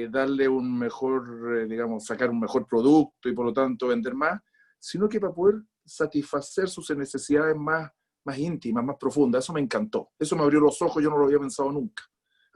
C: darle un mejor, digamos, sacar un mejor producto y por lo tanto vender más, sino que para poder satisfacer sus necesidades más íntimas, más profundas. Eso me encantó. Eso me abrió los ojos, yo no lo había pensado nunca.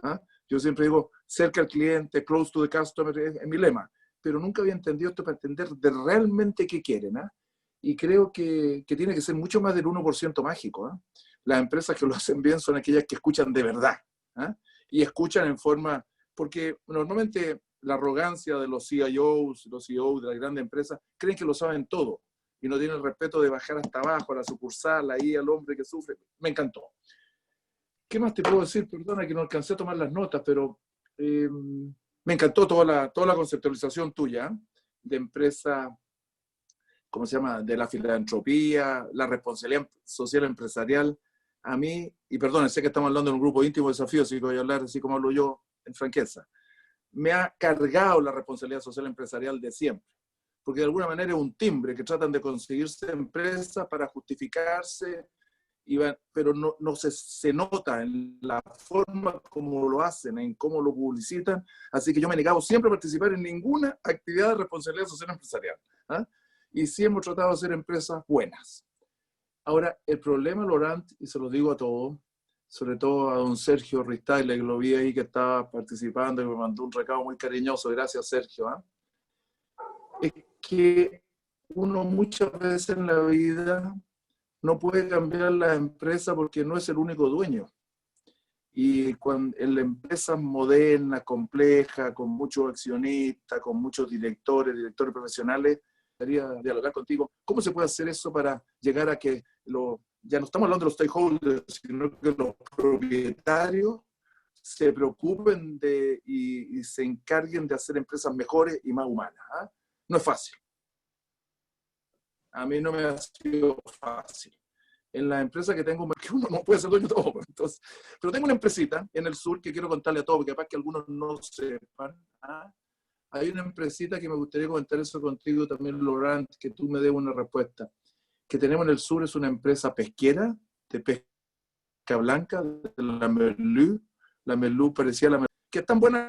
C: ¿Ah? Yo siempre digo, cerca al cliente, close to the customer, es mi lema, pero nunca había entendido esto para entender de realmente qué quieren. ¿Ah? Y creo que tiene que ser mucho más del 1% mágico. ¿Ah? Las empresas que lo hacen bien son aquellas que escuchan de verdad. ¿Ah? Y escuchan en forma, porque normalmente la arrogancia de los CIOs, los CEOs de las grandes empresas, creen que lo saben todo y no tienen el respeto de bajar hasta abajo, a la sucursal, ahí al hombre que sufre. Me encantó. ¿Qué más te puedo decir? Perdona que no alcancé a tomar las notas, pero me encantó toda la conceptualización tuya de empresa, ¿cómo se llama? De la filantropía, la responsabilidad social empresarial. A mí, y perdón, sé que estamos hablando de un grupo íntimo de desafíos, así que voy a hablar así como hablo yo en franqueza. Me ha cargado la responsabilidad social empresarial de siempre, porque de alguna manera es un timbre que tratan de conseguirse empresas para justificarse, pero no se nota en la forma como lo hacen, en cómo lo publicitan, así que yo me he negado siempre a participar en ninguna actividad de responsabilidad social empresarial. ¿Ah? Y sí hemos tratado de hacer empresas buenas. Ahora, el problema, Laurent, y se lo digo a todos, sobre todo a don Sergio Ristaile, que lo vi ahí que estaba participando y me mandó un recado muy cariñoso, gracias Sergio, ¿eh? Es que uno muchas veces en la vida no puede cambiar la empresa porque no es el único dueño. Y cuando en la empresa moderna, compleja, con muchos accionistas, con muchos directores profesionales, quería dialogar contigo. ¿Cómo se puede hacer eso para llegar a que ya no estamos hablando de los stakeholders, sino que los propietarios se preocupen y se encarguen de hacer empresas mejores y más humanas? ¿Ah? No es fácil. A mí no me ha sido fácil. En la empresa que tengo, que uno no puede ser dueño de todo. Entonces, pero tengo una empresita en el sur que quiero contarle a todos, porque capaz que algunos no sepan. ¿Ah? Hay una empresita que me gustaría comentar eso contigo también, Laurent, que tú me des una respuesta. Que tenemos en el sur, es una empresa pesquera, de pesca blanca, de la Merlú. La Merlú parecía la Merlú, que es tan buena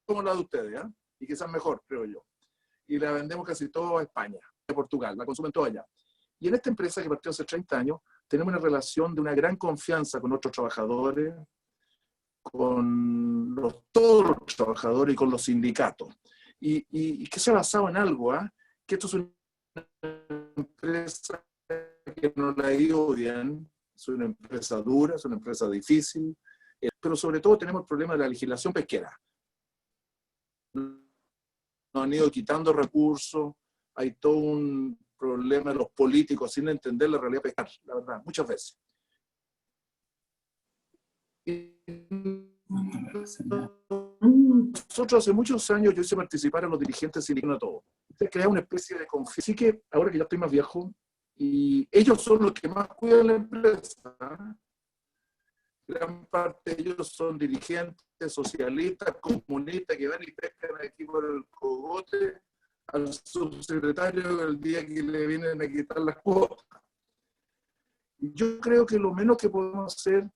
C: como la de ustedes, ¿eh? Y quizás mejor, creo yo. Y la vendemos casi todo a España, a Portugal, la consumen toda allá. Y en esta empresa que partió hace 30 años, tenemos una relación de una gran confianza con nuestros trabajadores, con todos los trabajadores y con los sindicatos. Y que se ha basado en algo, ¿eh? Que esto es una empresa que no la ha ido bien, es una empresa dura, es una empresa difícil, pero sobre todo tenemos el problema de la legislación pesquera. Nos han ido quitando recursos, hay todo un problema de los políticos sin entender la realidad pesquera, la verdad, muchas veces. Nosotros hace muchos años yo hice participar a los dirigentes sindicales a todos. Se crea una especie de confianza. Así que ahora que ya estoy más viejo, y ellos son los que más cuidan la empresa, gran parte de ellos son dirigentes socialistas, comunistas, que van y pescan aquí por el cogote al subsecretario el día que le vienen a quitar las cuotas. Yo creo que lo menos que podemos hacer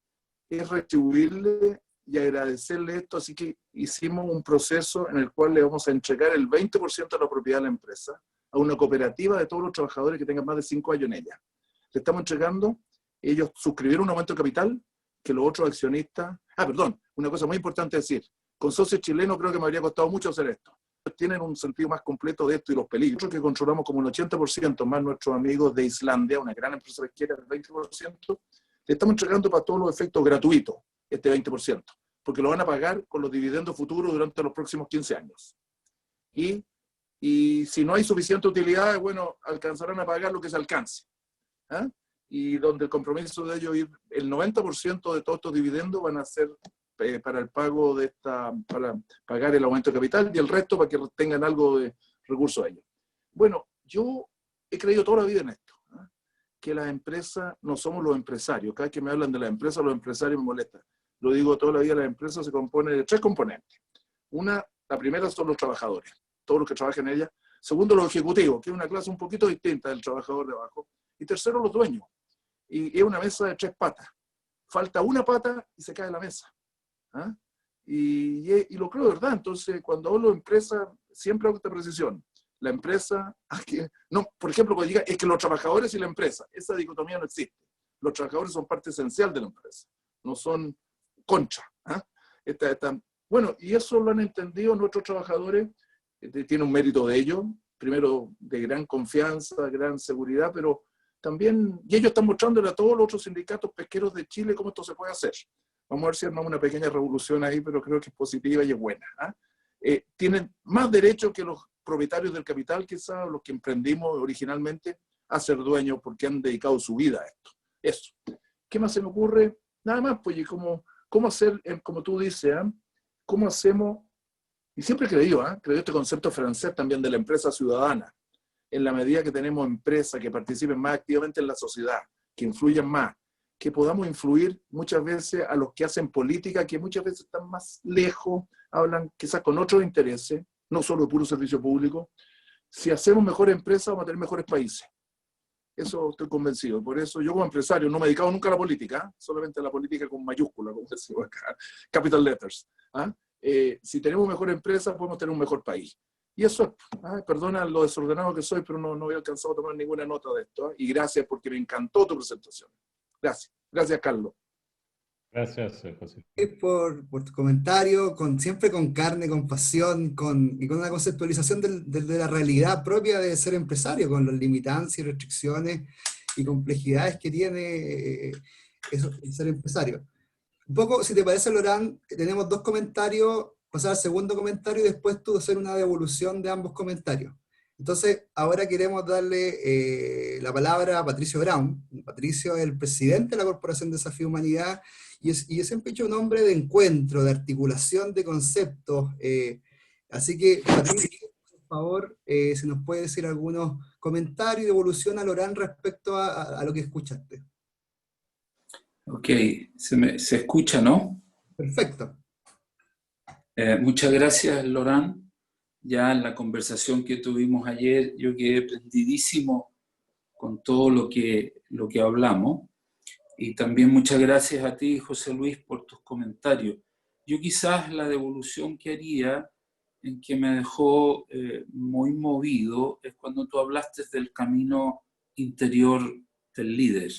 C: es retribuirle y agradecerle esto, así que hicimos un proceso en el cual le vamos a entregar el 20% de la propiedad de la empresa a una cooperativa de todos los trabajadores que tengan más de 5 años en ella. Le estamos entregando, ellos suscribieron un aumento de capital, que los otros accionistas... perdón, una cosa muy importante decir, con socios chilenos creo que me habría costado mucho hacer esto. Tienen un sentido más completo de esto y los peligros. Nosotros que controlamos como un 80%, más nuestros amigos de Islandia, una gran empresa pesquera del 20%, le estamos entregando para todos los efectos gratuitos este 20%, porque lo van a pagar con los dividendos futuros durante los próximos 15 años. Y si no hay suficiente utilidad, bueno, alcanzarán a pagar lo que se alcance. ¿Ah? Y donde el compromiso de ellos, el 90% de todos estos dividendos van a ser para el pago de para pagar el aumento de capital y el resto para que tengan algo de recursos a ellos. Bueno, yo he creído toda la vida en esto, ¿eh? Que las empresas no somos los empresarios. Cada vez que me hablan de las empresas, los empresarios me molestan. Lo digo toda la vida, las empresas se componen de 3 componentes. La primera son los trabajadores, todos los que trabajan en ellas. Segundo, los ejecutivos, que es una clase un poquito distinta del trabajador de abajo. Y tercero, los dueños. Y es una mesa de 3 patas. Falta una pata y se cae la mesa. ¿Ah? Y lo creo de verdad. Entonces, cuando hablo de empresa, siempre hago esta precisión. La empresa, no, por ejemplo, cuando diga, es que los trabajadores y la empresa, esa dicotomía no existe. Los trabajadores son parte esencial de la empresa, no son concha. ¿Ah? Bueno, y eso lo han entendido nuestros trabajadores. Tiene un mérito de ellos, primero de gran confianza, gran seguridad, pero también, y ellos están mostrándole a todos los otros sindicatos pesqueros de Chile cómo esto se puede hacer. Vamos a ver si armamos una pequeña revolución ahí, pero creo que es positiva y es buena. ¿Ah? Tienen más derecho que los propietarios del capital, quizás, los que emprendimos originalmente, a ser dueños porque han dedicado su vida a esto. Eso. ¿Qué más se me ocurre? Nada más, pues, y cómo hacer, como tú dices, ¿eh? ¿Cómo hacemos? Y siempre he creído este concepto francés también de la empresa ciudadana. En la medida que tenemos empresas que participen más activamente en la sociedad, que influyan más, que podamos influir muchas veces a los que hacen política, que muchas veces están más lejos, hablan quizás con otros intereses, no solo de puro servicio público. Si hacemos mejores empresas, vamos a tener mejores países. Eso estoy convencido. Por eso yo como empresario no me he dedicado nunca a la política, solamente a la política con mayúscula, como decimos acá, capital letters. Si tenemos mejores empresas, podemos tener un mejor país. Y eso, perdona lo desordenado que soy, pero no he alcanzado a tomar ninguna nota de esto. Y gracias porque me encantó tu presentación. Gracias. Gracias, Carlos.
B: Gracias, José.
A: Por tu comentario, siempre con carne, con pasión, y con una conceptualización de la realidad propia de ser empresario, con las limitantes y restricciones y complejidades que tiene ser empresario. Un poco, si te parece, Laurent, tenemos 2 comentarios, pasar al segundo comentario y después tú hacer una devolución de ambos comentarios. Entonces, ahora queremos darle la palabra a Patricio Brown. Patricio es el presidente de la Corporación Desafío Humanidad y es siempre hecho un hombre de encuentro, de articulación de conceptos. Así que, Patricio, por favor, si nos puede decir algunos comentarios y devolución a Laurent respecto a lo que escuchaste.
D: Ok, se escucha, ¿no?
A: Perfecto.
D: Muchas gracias, Laurent. Ya en la conversación que tuvimos ayer, yo quedé prendidísimo con todo lo que hablamos. Y también muchas gracias a ti, José Luis, por tus comentarios. Yo quizás la devolución que haría, en que me dejó muy movido, es cuando tú hablaste del camino interior del líder.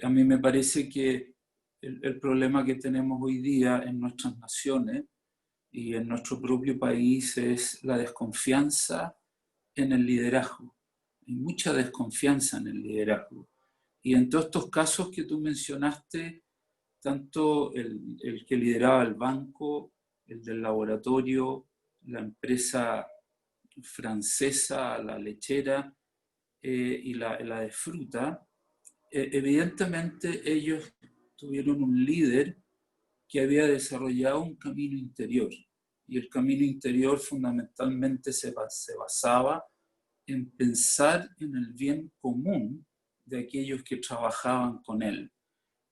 D: A mí me parece que el problema que tenemos hoy día en nuestras naciones y en nuestro propio país es la desconfianza en el liderazgo. Hay mucha desconfianza en el liderazgo. Y en todos estos casos que tú mencionaste, tanto el que lideraba el banco, el del laboratorio, la empresa francesa, la lechera y la de fruta, evidentemente ellos tuvieron un líder que había desarrollado un camino interior. Y el camino interior fundamentalmente se basaba en pensar en el bien común de aquellos que trabajaban con él.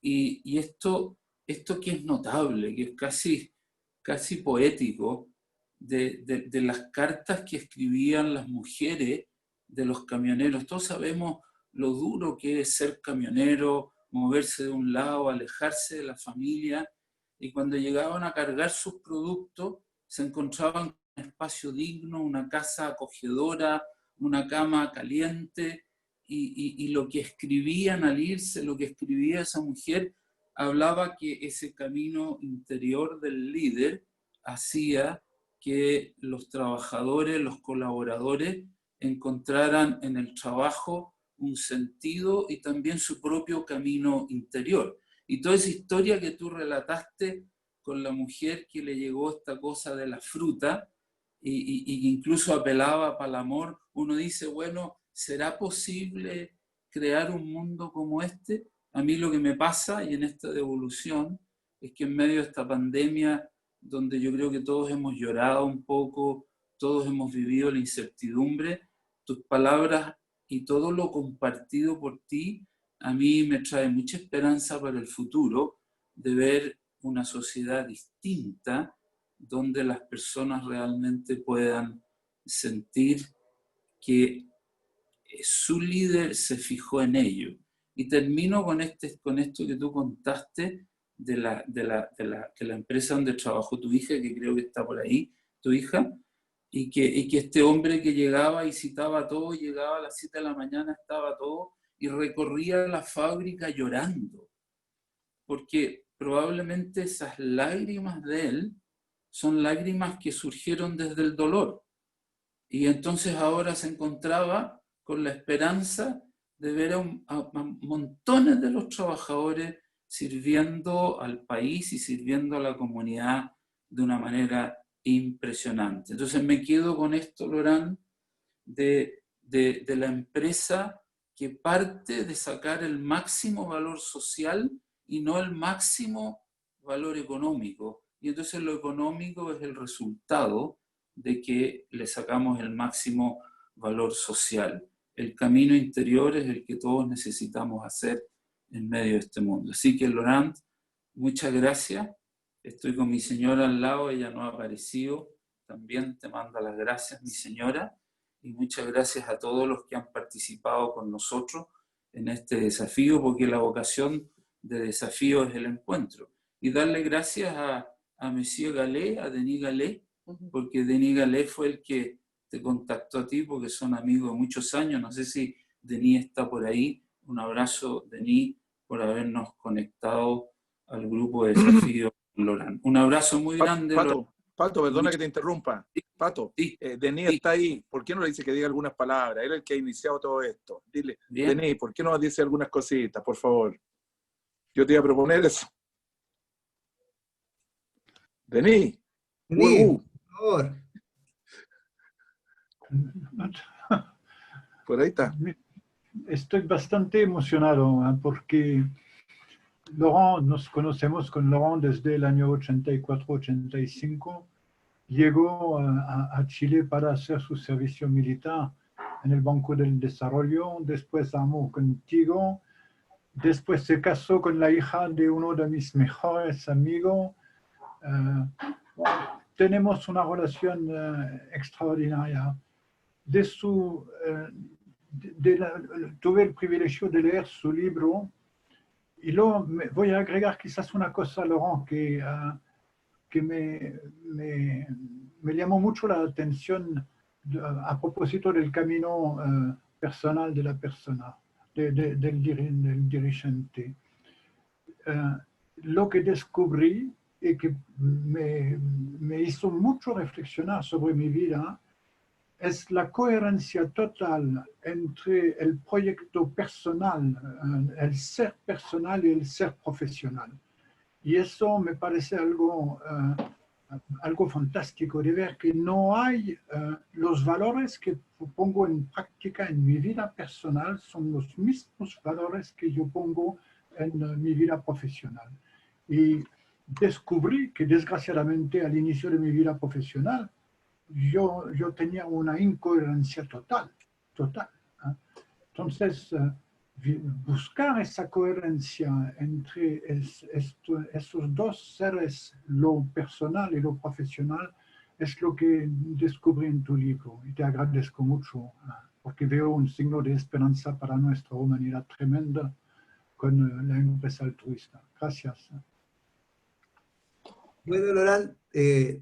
D: Y esto que es notable, que es casi poético, de las cartas que escribían las mujeres de los camioneros. Todos sabemos lo duro que es ser camionero, moverse de un lado, alejarse de la familia, y cuando llegaban a cargar sus productos se encontraban un espacio digno, una casa acogedora, una cama caliente, y lo que escribían al irse, lo que escribía esa mujer, hablaba que ese camino interior del líder hacía que los trabajadores, los colaboradores, encontraran en el trabajo un sentido y también su propio camino interior. Y toda esa historia que tú relataste con la mujer que le llegó esta cosa de la fruta y incluso apelaba para el amor, uno dice, bueno, ¿será posible crear un mundo como este? A mí lo que me pasa, y en esta devolución, es que en medio de esta pandemia, donde yo creo que todos hemos llorado un poco, todos hemos vivido la incertidumbre, tus palabras y todo lo compartido por ti, a mí me trae mucha esperanza para el futuro de ver una sociedad distinta donde las personas realmente puedan sentir que su líder se fijó en ello. Y termino con esto que tú contaste de la empresa donde trabajó tu hija, que creo que está por ahí, tu hija, y que este hombre que llegaba y citaba todo, llegaba a las 7 de la mañana, estaba todo, y recorría la fábrica llorando, porque probablemente esas lágrimas de él son lágrimas que surgieron desde el dolor. Y entonces ahora se encontraba con la esperanza de ver a montones de los trabajadores sirviendo al país y sirviendo a la comunidad de una manera impresionante. Entonces me quedo con esto, Laurent, de la empresa que parte de sacar el máximo valor social y no el máximo valor económico. Y entonces lo económico es el resultado de que le sacamos el máximo valor social. El camino interior es el que todos necesitamos hacer en medio de este mundo. Así que, Laurent, muchas gracias. Estoy con mi señora al lado, ella no ha aparecido. También te manda las gracias, mi señora. Y muchas gracias a todos los que han participado con nosotros en este desafío, porque la vocación de desafío es el encuentro. Y darle gracias a Monsieur Gallet, a Denis Gallet, porque Denis Gallet fue el que te contactó a ti, porque son amigos de muchos años. No sé si Denis está por ahí. Un abrazo, Denis, por habernos conectado al grupo de desafío Laurent. Un abrazo muy grande, Laurent.
C: Pato, perdona que te interrumpa. Pato,
D: Sí,
C: Denis está ahí. ¿Por qué no le dice que diga algunas palabras? Él es el que ha iniciado todo esto. Dile,
D: bien.
C: Denis, ¿por qué no nos dice algunas cositas, por favor? Yo te iba a proponer eso. Denis.
A: Denis, por favor.
C: Por ahí está.
E: Estoy bastante emocionado porque Laurent, nos conocemos con Laurent desde el año 84-85. Llegó a Chile para hacer su servicio militar en el Banco del Desarrollo, después amó contigo, después se casó con la hija de uno de mis mejores amigos. Tenemos una relación extraordinaria. Tuve el privilegio de leer su libro y luego voy a agregar quizás una cosa, Laurent, que me llamó mucho la atención a propósito del camino personal de la persona, del dirigente. Lo que descubrí y que me hizo mucho reflexionar sobre mi vida es la coherencia total entre el proyecto personal, el ser personal y el ser profesional. Y eso me parece algo fantástico de ver que no hay los valores que pongo en práctica en mi vida personal son los mismos valores que yo pongo en mi vida profesional. Y descubrí que desgraciadamente al inicio de mi vida profesional yo tenía una incoherencia total. ¿Eh? Entonces, buscar esa coherencia entre esos dos seres, lo personal y lo profesional, es lo que descubrí en tu libro. Y te agradezco mucho, porque veo un signo de esperanza para nuestra humanidad tremenda con la empresa altruista. Gracias.
A: Bueno, Laurent,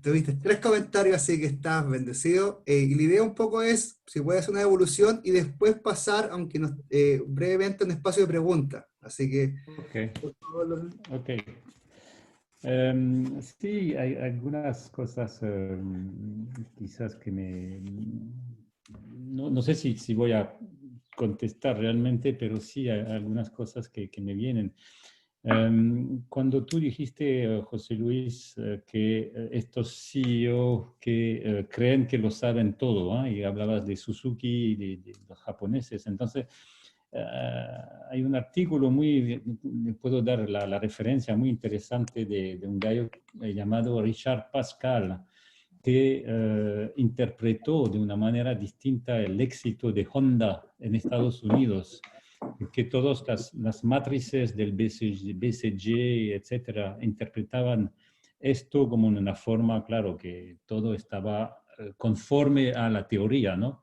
A: tuviste 3 comentarios, así que estás bendecido. Y la idea un poco es, si puedes hacer una evolución y después pasar, aunque brevemente, a un espacio de preguntas. Así que,
B: Ok,
A: por favor, Laurent.
B: ok. Sí, hay algunas cosas quizás que no sé si voy a contestar realmente, pero sí hay algunas cosas que me vienen. Cuando tú dijiste, José Luis, que estos CEO que creen que lo saben todo, y hablabas de Suzuki y de los japoneses, entonces hay un artículo le puedo dar la referencia muy interesante de un gallo llamado Richard Pascal, que interpretó de una manera distinta el éxito de Honda en Estados Unidos, que todas las matrices del BCG, etcétera, interpretaban esto como una forma, claro, que todo estaba conforme a la teoría, ¿no?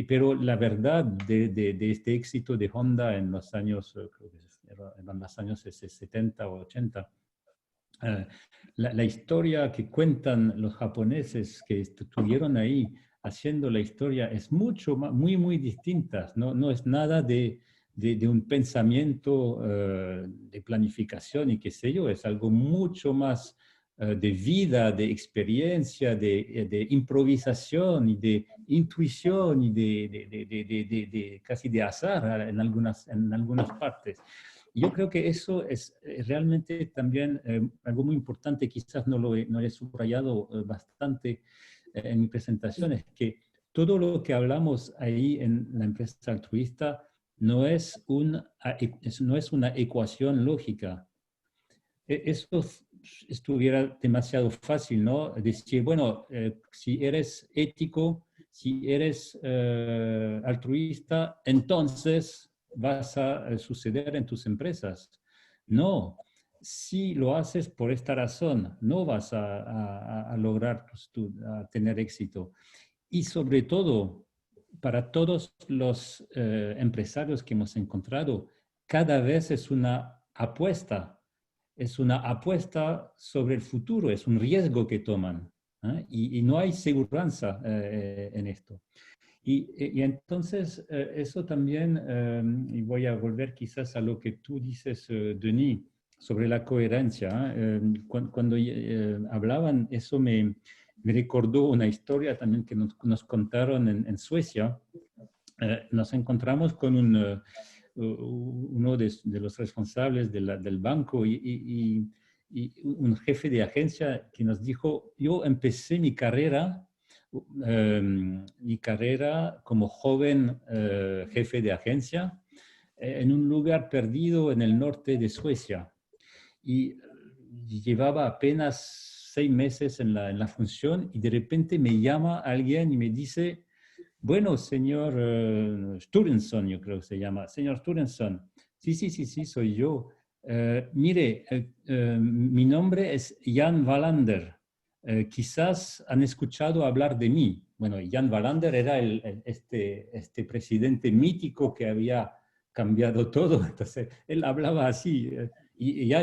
B: Pero la verdad de este éxito de Honda en los años, creo que eran los años 70 o 80, la historia que cuentan los japoneses que estuvieron ahí haciendo la historia es muy distinta. No es nada de un pensamiento de planificación y qué sé yo, es algo mucho más de vida, de experiencia, de improvisación y de intuición y de casi de azar en algunas partes. Yo creo que eso es realmente también algo muy importante, quizás no he subrayado bastante en mi presentación, es que todo lo que hablamos ahí en la empresa altruista no es una ecuación lógica. Eso estuviera demasiado fácil, ¿no? Decir, bueno, si eres ético, si eres altruista, entonces vas a suceder en tus empresas. No, si lo haces por esta razón, no vas a lograr a tener éxito. Y sobre todo, para todos los empresarios que hemos encontrado, cada vez es una apuesta sobre el futuro, es un riesgo que toman, ¿eh? Y no hay seguridad en esto. Y entonces eso también, y voy a volver quizás a lo que tú dices, Denis, sobre la coherencia. Cuando hablaban, eso me recordó una historia también que nos contaron en Suecia. Nos encontramos con uno de los responsables del banco y un jefe de agencia que nos dijo, yo empecé mi carrera como joven jefe de agencia en un lugar perdido en el norte de Suecia y llevaba apenas 6 meses en la función y de repente me llama alguien y me dice, bueno, señor Sturenson, yo creo que se llama, señor Sturenson, sí, soy yo. Mire, mi nombre es Jan Wallander. Quizás han escuchado hablar de mí. Bueno, Jan Wallander era este presidente mítico que había cambiado todo. Entonces, él hablaba así y ya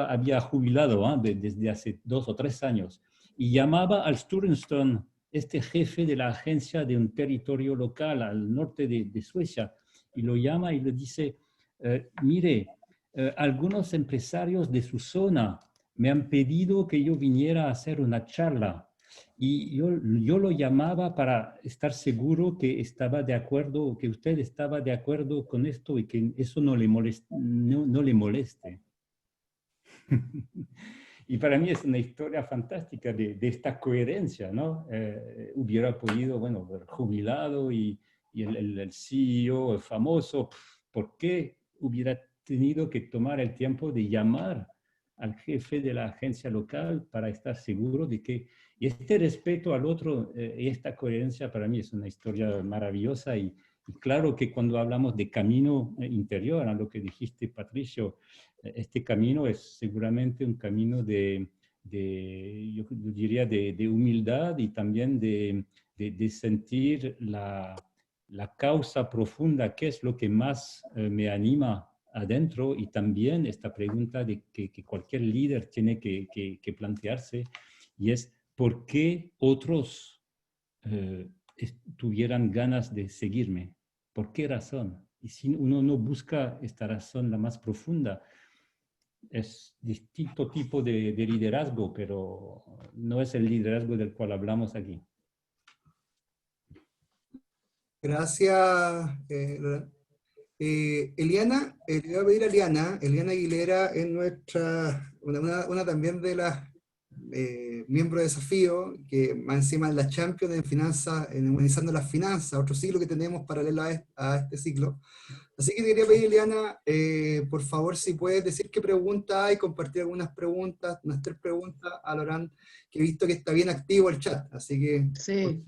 B: había jubilado desde hace 2 o 3 años. Y llamaba al Sturensson, este jefe de la agencia de un territorio local al norte de Suecia, y lo llama y le dice, mire, algunos empresarios de su zona me han pedido que yo viniera a hacer una charla y yo lo llamaba para estar seguro que estaba de acuerdo, que usted estaba de acuerdo con esto y que eso no le moleste. Y para mí es una historia fantástica de esta coherencia, ¿no? Hubiera podido, bueno, haber jubilado y el CEO, el famoso, ¿por qué hubiera tenido que tomar el tiempo de llamar al jefe de la agencia local para estar seguro de que, y este respeto al otro y esta coherencia para mí es una historia maravillosa y claro que cuando hablamos de camino interior, a lo que dijiste, Patricio, este camino es seguramente un camino yo diría, de humildad y también de sentir la causa profunda, qué es lo que más me anima adentro, y también esta pregunta que cualquier líder tiene que plantearse, y es ¿por qué otros tuvieran ganas de seguirme? ¿Por qué razón? Y si uno no busca esta razón la más profunda, es distinto tipo de liderazgo, pero no es el liderazgo del cual hablamos aquí.
A: Gracias, Loran. Eliana, le voy a pedir a Eliana Aguilera es una también de las miembros de Desafío, que más encima es la champion en finanzas, en humanizando las finanzas, otro ciclo que tenemos paralelo a este ciclo. Así que te quería pedir, Eliana, por favor, si puedes decir qué pregunta hay, compartir algunas preguntas, unas 3 preguntas a Loran, que he visto que está bien activo el chat, así que...
F: Sí.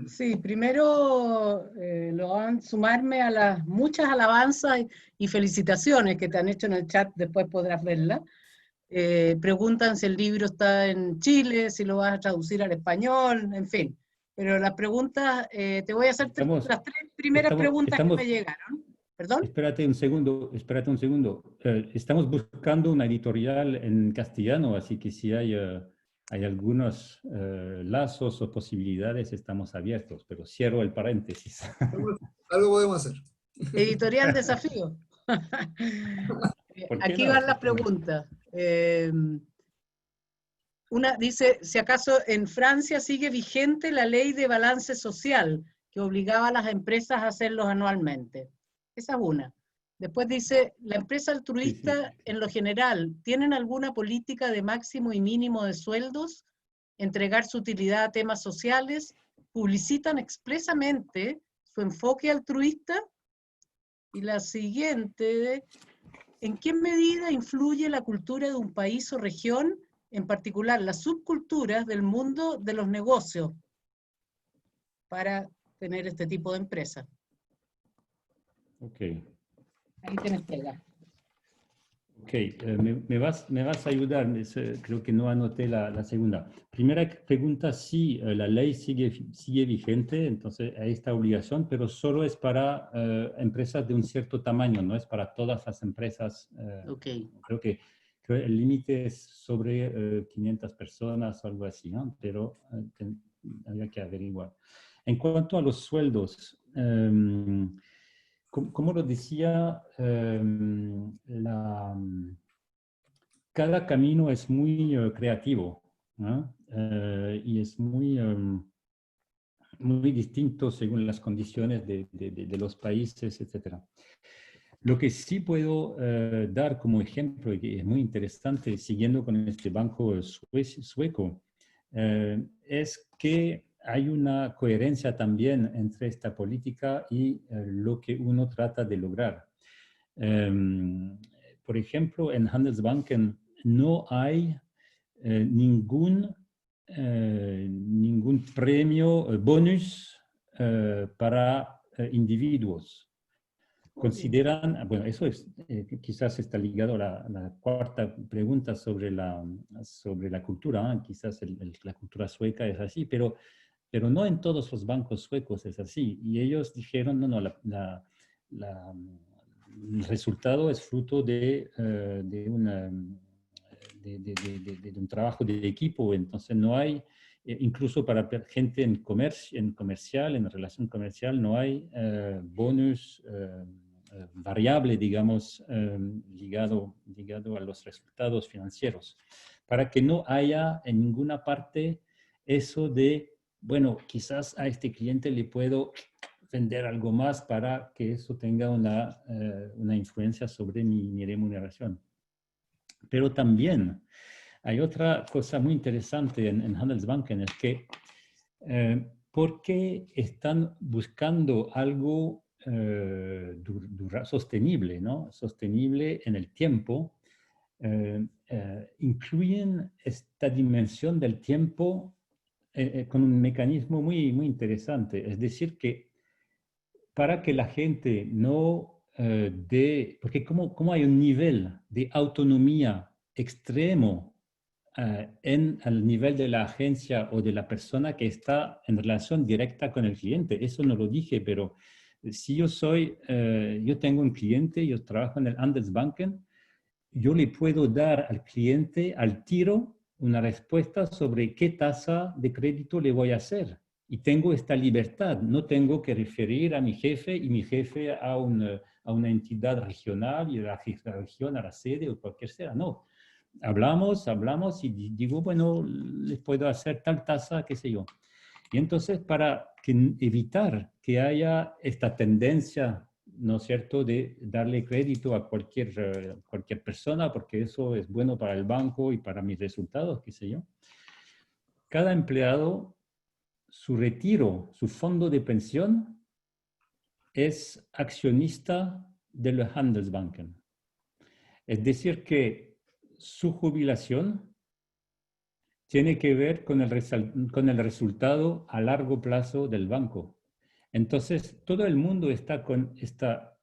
F: Sí, primero, Loran, sumarme a las muchas alabanzas y felicitaciones que te han hecho en el chat, después podrás verla. Preguntan si el libro está en Chile, si lo vas a traducir al español, en fin. Pero las preguntas, te voy a hacer las 3 primeras preguntas que me llegaron. ¿Perdón?
B: Espérate un segundo. Estamos buscando una editorial en castellano, así que si hay algunos lazos o posibilidades, estamos abiertos, pero cierro el paréntesis.
A: Algo podemos hacer.
F: Editorial Desafío. Aquí van las preguntas. Una dice, si acaso en Francia sigue vigente la ley de balance social que obligaba a las empresas a hacerlos anualmente. Esa es una. Después dice, ¿la empresa altruista en lo general tienen alguna política de máximo y mínimo de sueldos? ¿Entregar su utilidad a temas sociales? ¿Publicitan expresamente su enfoque altruista? Y la siguiente, ¿en qué medida influye la cultura de un país o región, en particular las subculturas del mundo de los negocios, para tener este tipo de empresas?
B: Ok.
F: Ahí tienes pega.
B: Ok, me vas a ayudar, creo que no anoté la segunda. Primera pregunta, sí, la ley sigue vigente, entonces hay esta obligación, pero solo es para empresas de un cierto tamaño, no es para todas las empresas.
F: Okay.
B: Creo que el límite es sobre 500 personas o algo así, ¿no? Pero había que averiguar. En cuanto a los sueldos, como lo decía, cada camino es muy creativo, ¿no? Y es muy distinto según las condiciones de los países, etc. Lo que sí puedo dar como ejemplo, y que es muy interesante, siguiendo con este banco sueco, es que hay una coherencia también entre esta política y lo que uno trata de lograr. Por ejemplo, en Handelsbanken no hay ningún premio, bonus para individuos. Consideran, bueno, eso es, quizás está ligado a la cuarta pregunta sobre la cultura, ¿eh? Quizás la cultura sueca es así, pero no en todos los bancos suecos es así. Y ellos dijeron, no, el resultado es fruto de un trabajo de equipo, entonces no hay, incluso para gente en relación comercial, no hay bonus variable, digamos, ligado a los resultados financieros, para que no haya en ninguna parte eso de, bueno, quizás a este cliente le puedo vender algo más para que eso tenga una influencia sobre mi remuneración. Pero también hay otra cosa muy interesante en Handelsbanken, es que porque están buscando algo sostenible, ¿no? Sostenible en el tiempo, incluyen esta dimensión del tiempo con un mecanismo muy, muy interesante. Es decir, que para que la gente no porque como hay un nivel de autonomía extremo al nivel de la agencia o de la persona que está en relación directa con el cliente. Eso no lo dije, pero si yo tengo un cliente, yo trabajo en el Handelsbanken, yo le puedo dar al cliente al tiro una respuesta sobre qué tasa de crédito le voy a hacer. Y tengo esta libertad, no tengo que referir a mi jefe y mi jefe a una entidad regional y la región a la sede o cualquier sea, no. Hablamos y digo, bueno, les puedo hacer tal tasa, qué sé yo. Y entonces, para evitar que haya esta tendencia, ¿no es cierto?, de darle crédito a cualquier persona, porque eso es bueno para el banco y para mis resultados, qué sé yo. Cada empleado, su retiro, su fondo de pensión, es accionista de los Handelsbanken. Es decir, que su jubilación tiene que ver con el resultado a largo plazo del banco. Entonces, todo el mundo está con esta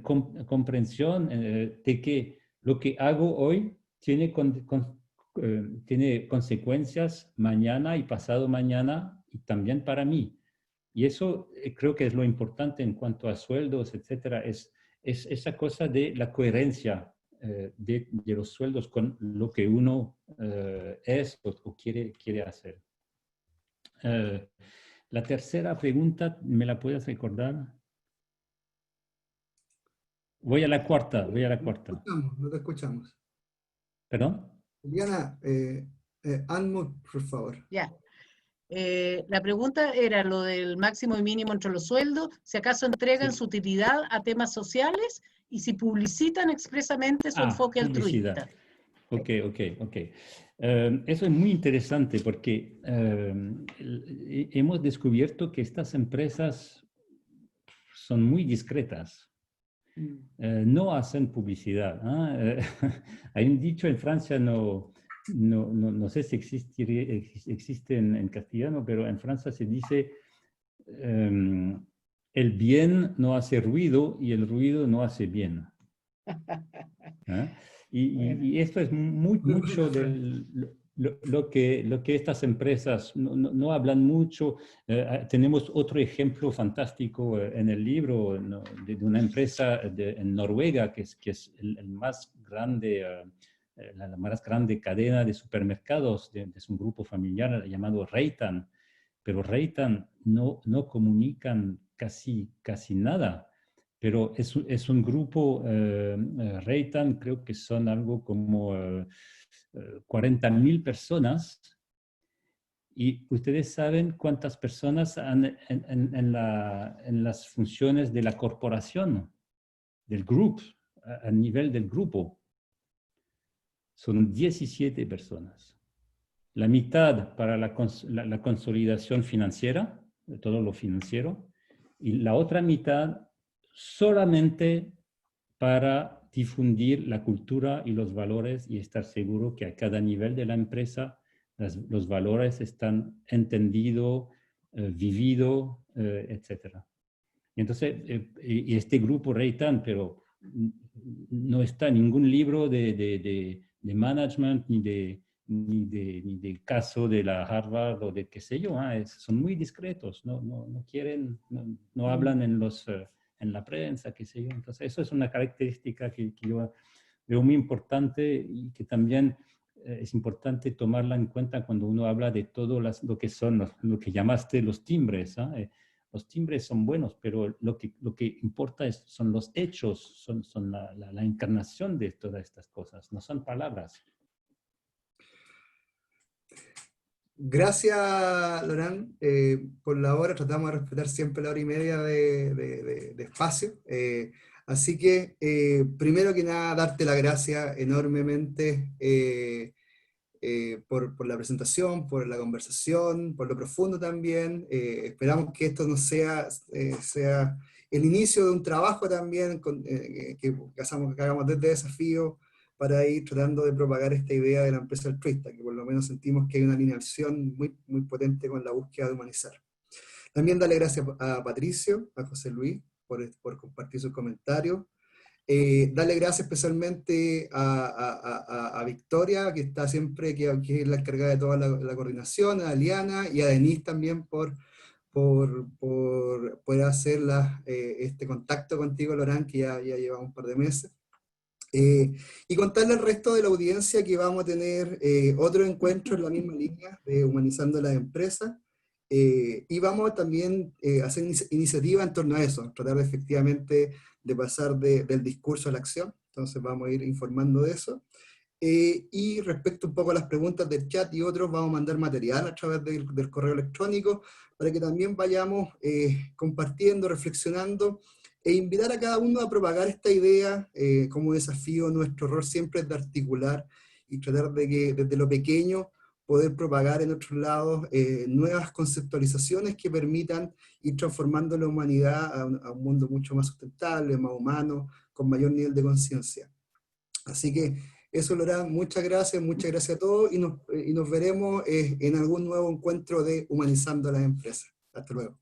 B: comprensión de que lo que hago hoy tiene consecuencias mañana y pasado mañana y también para mí. Y eso creo que es lo importante en cuanto a sueldos, etcétera, es esa cosa de la coherencia de los sueldos con lo que uno es o quiere hacer. La tercera pregunta, ¿me la puedes recordar? Voy a la cuarta.
A: No te escuchamos.
B: ¿Perdón?
A: Diana, unmute, por favor.
F: Ya. La pregunta era lo del máximo y mínimo entre los sueldos, si acaso entregan su utilidad a temas sociales y si publicitan expresamente su enfoque
B: publicidad.
F: altruista.
B: Ok. Eso es muy interesante porque hemos descubierto que estas empresas son muy discretas. No hacen publicidad. Hay un dicho en Francia, no sé si existe en castellano, pero en Francia se dice el bien no hace ruido y el ruido no hace bien. Y esto es mucho de lo que estas empresas no hablan mucho. Tenemos otro ejemplo fantástico en el libro de una empresa en Noruega que es el más grande, la más grande cadena de supermercados, es un grupo familiar llamado Reitan, pero Reitan no comunican casi nada. Pero es un grupo, Reitan, creo que son algo como 40.000 personas. Y ustedes saben cuántas personas en las funciones de la corporación, del grupo, a nivel del grupo. Son 17 personas. La mitad para la consolidación financiera, de todo lo financiero, y la otra mitad solamente para difundir la cultura y los valores y estar seguro que a cada nivel de la empresa los valores están entendidos, vividos, etc. Y entonces, y este grupo Reitan, pero no está en ningún libro de management ni de caso de la Harvard o de qué sé yo, son muy discretos, no quieren, no hablan en la prensa, qué sé yo. Entonces, eso es una característica que yo veo muy importante y que también es importante tomarla en cuenta cuando uno habla de todo lo que son, lo que llamaste los timbres. Los timbres son buenos, pero lo que importa son los hechos, son la encarnación de todas estas cosas, no son palabras.
A: Gracias, Laurent, por la hora. Tratamos de respetar siempre la hora y media de espacio. Así que, primero que nada, darte las gracias enormemente por la presentación, por la conversación, por lo profundo también. Esperamos que esto no sea el inicio de un trabajo también que hagamos desde Desafío, para ir tratando de propagar esta idea de la empresa altruista, que por lo menos sentimos que hay una alineación muy, muy potente con la búsqueda de humanizar. También darle gracias a Patricio, a José Luis, por compartir sus comentarios. Darle gracias especialmente a Victoria, que está siempre, que es la encargada de toda la coordinación, a Liana y a Denise también por hacer este contacto contigo, Lorán, que ya lleva un par de meses. Y contarle al resto de la audiencia que vamos a tener otro encuentro en la misma línea de Humanizando las Empresas, y vamos también a hacer iniciativas en torno a eso, tratar efectivamente de pasar del discurso a la acción. Entonces vamos a ir informando de eso. Y respecto un poco a las preguntas del chat y otros, vamos a mandar material a través del correo electrónico para que también vayamos compartiendo, reflexionando, e invitar a cada uno a propagar esta idea como desafío. Nuestro rol siempre es de articular y tratar de que desde lo pequeño poder propagar en otros lados nuevas conceptualizaciones que permitan ir transformando la humanidad a un mundo mucho más sustentable, más humano, con mayor nivel de conciencia. Así que eso, Lorán, muchas gracias a todos, y nos veremos en algún nuevo encuentro de Humanizando las Empresas. Hasta luego.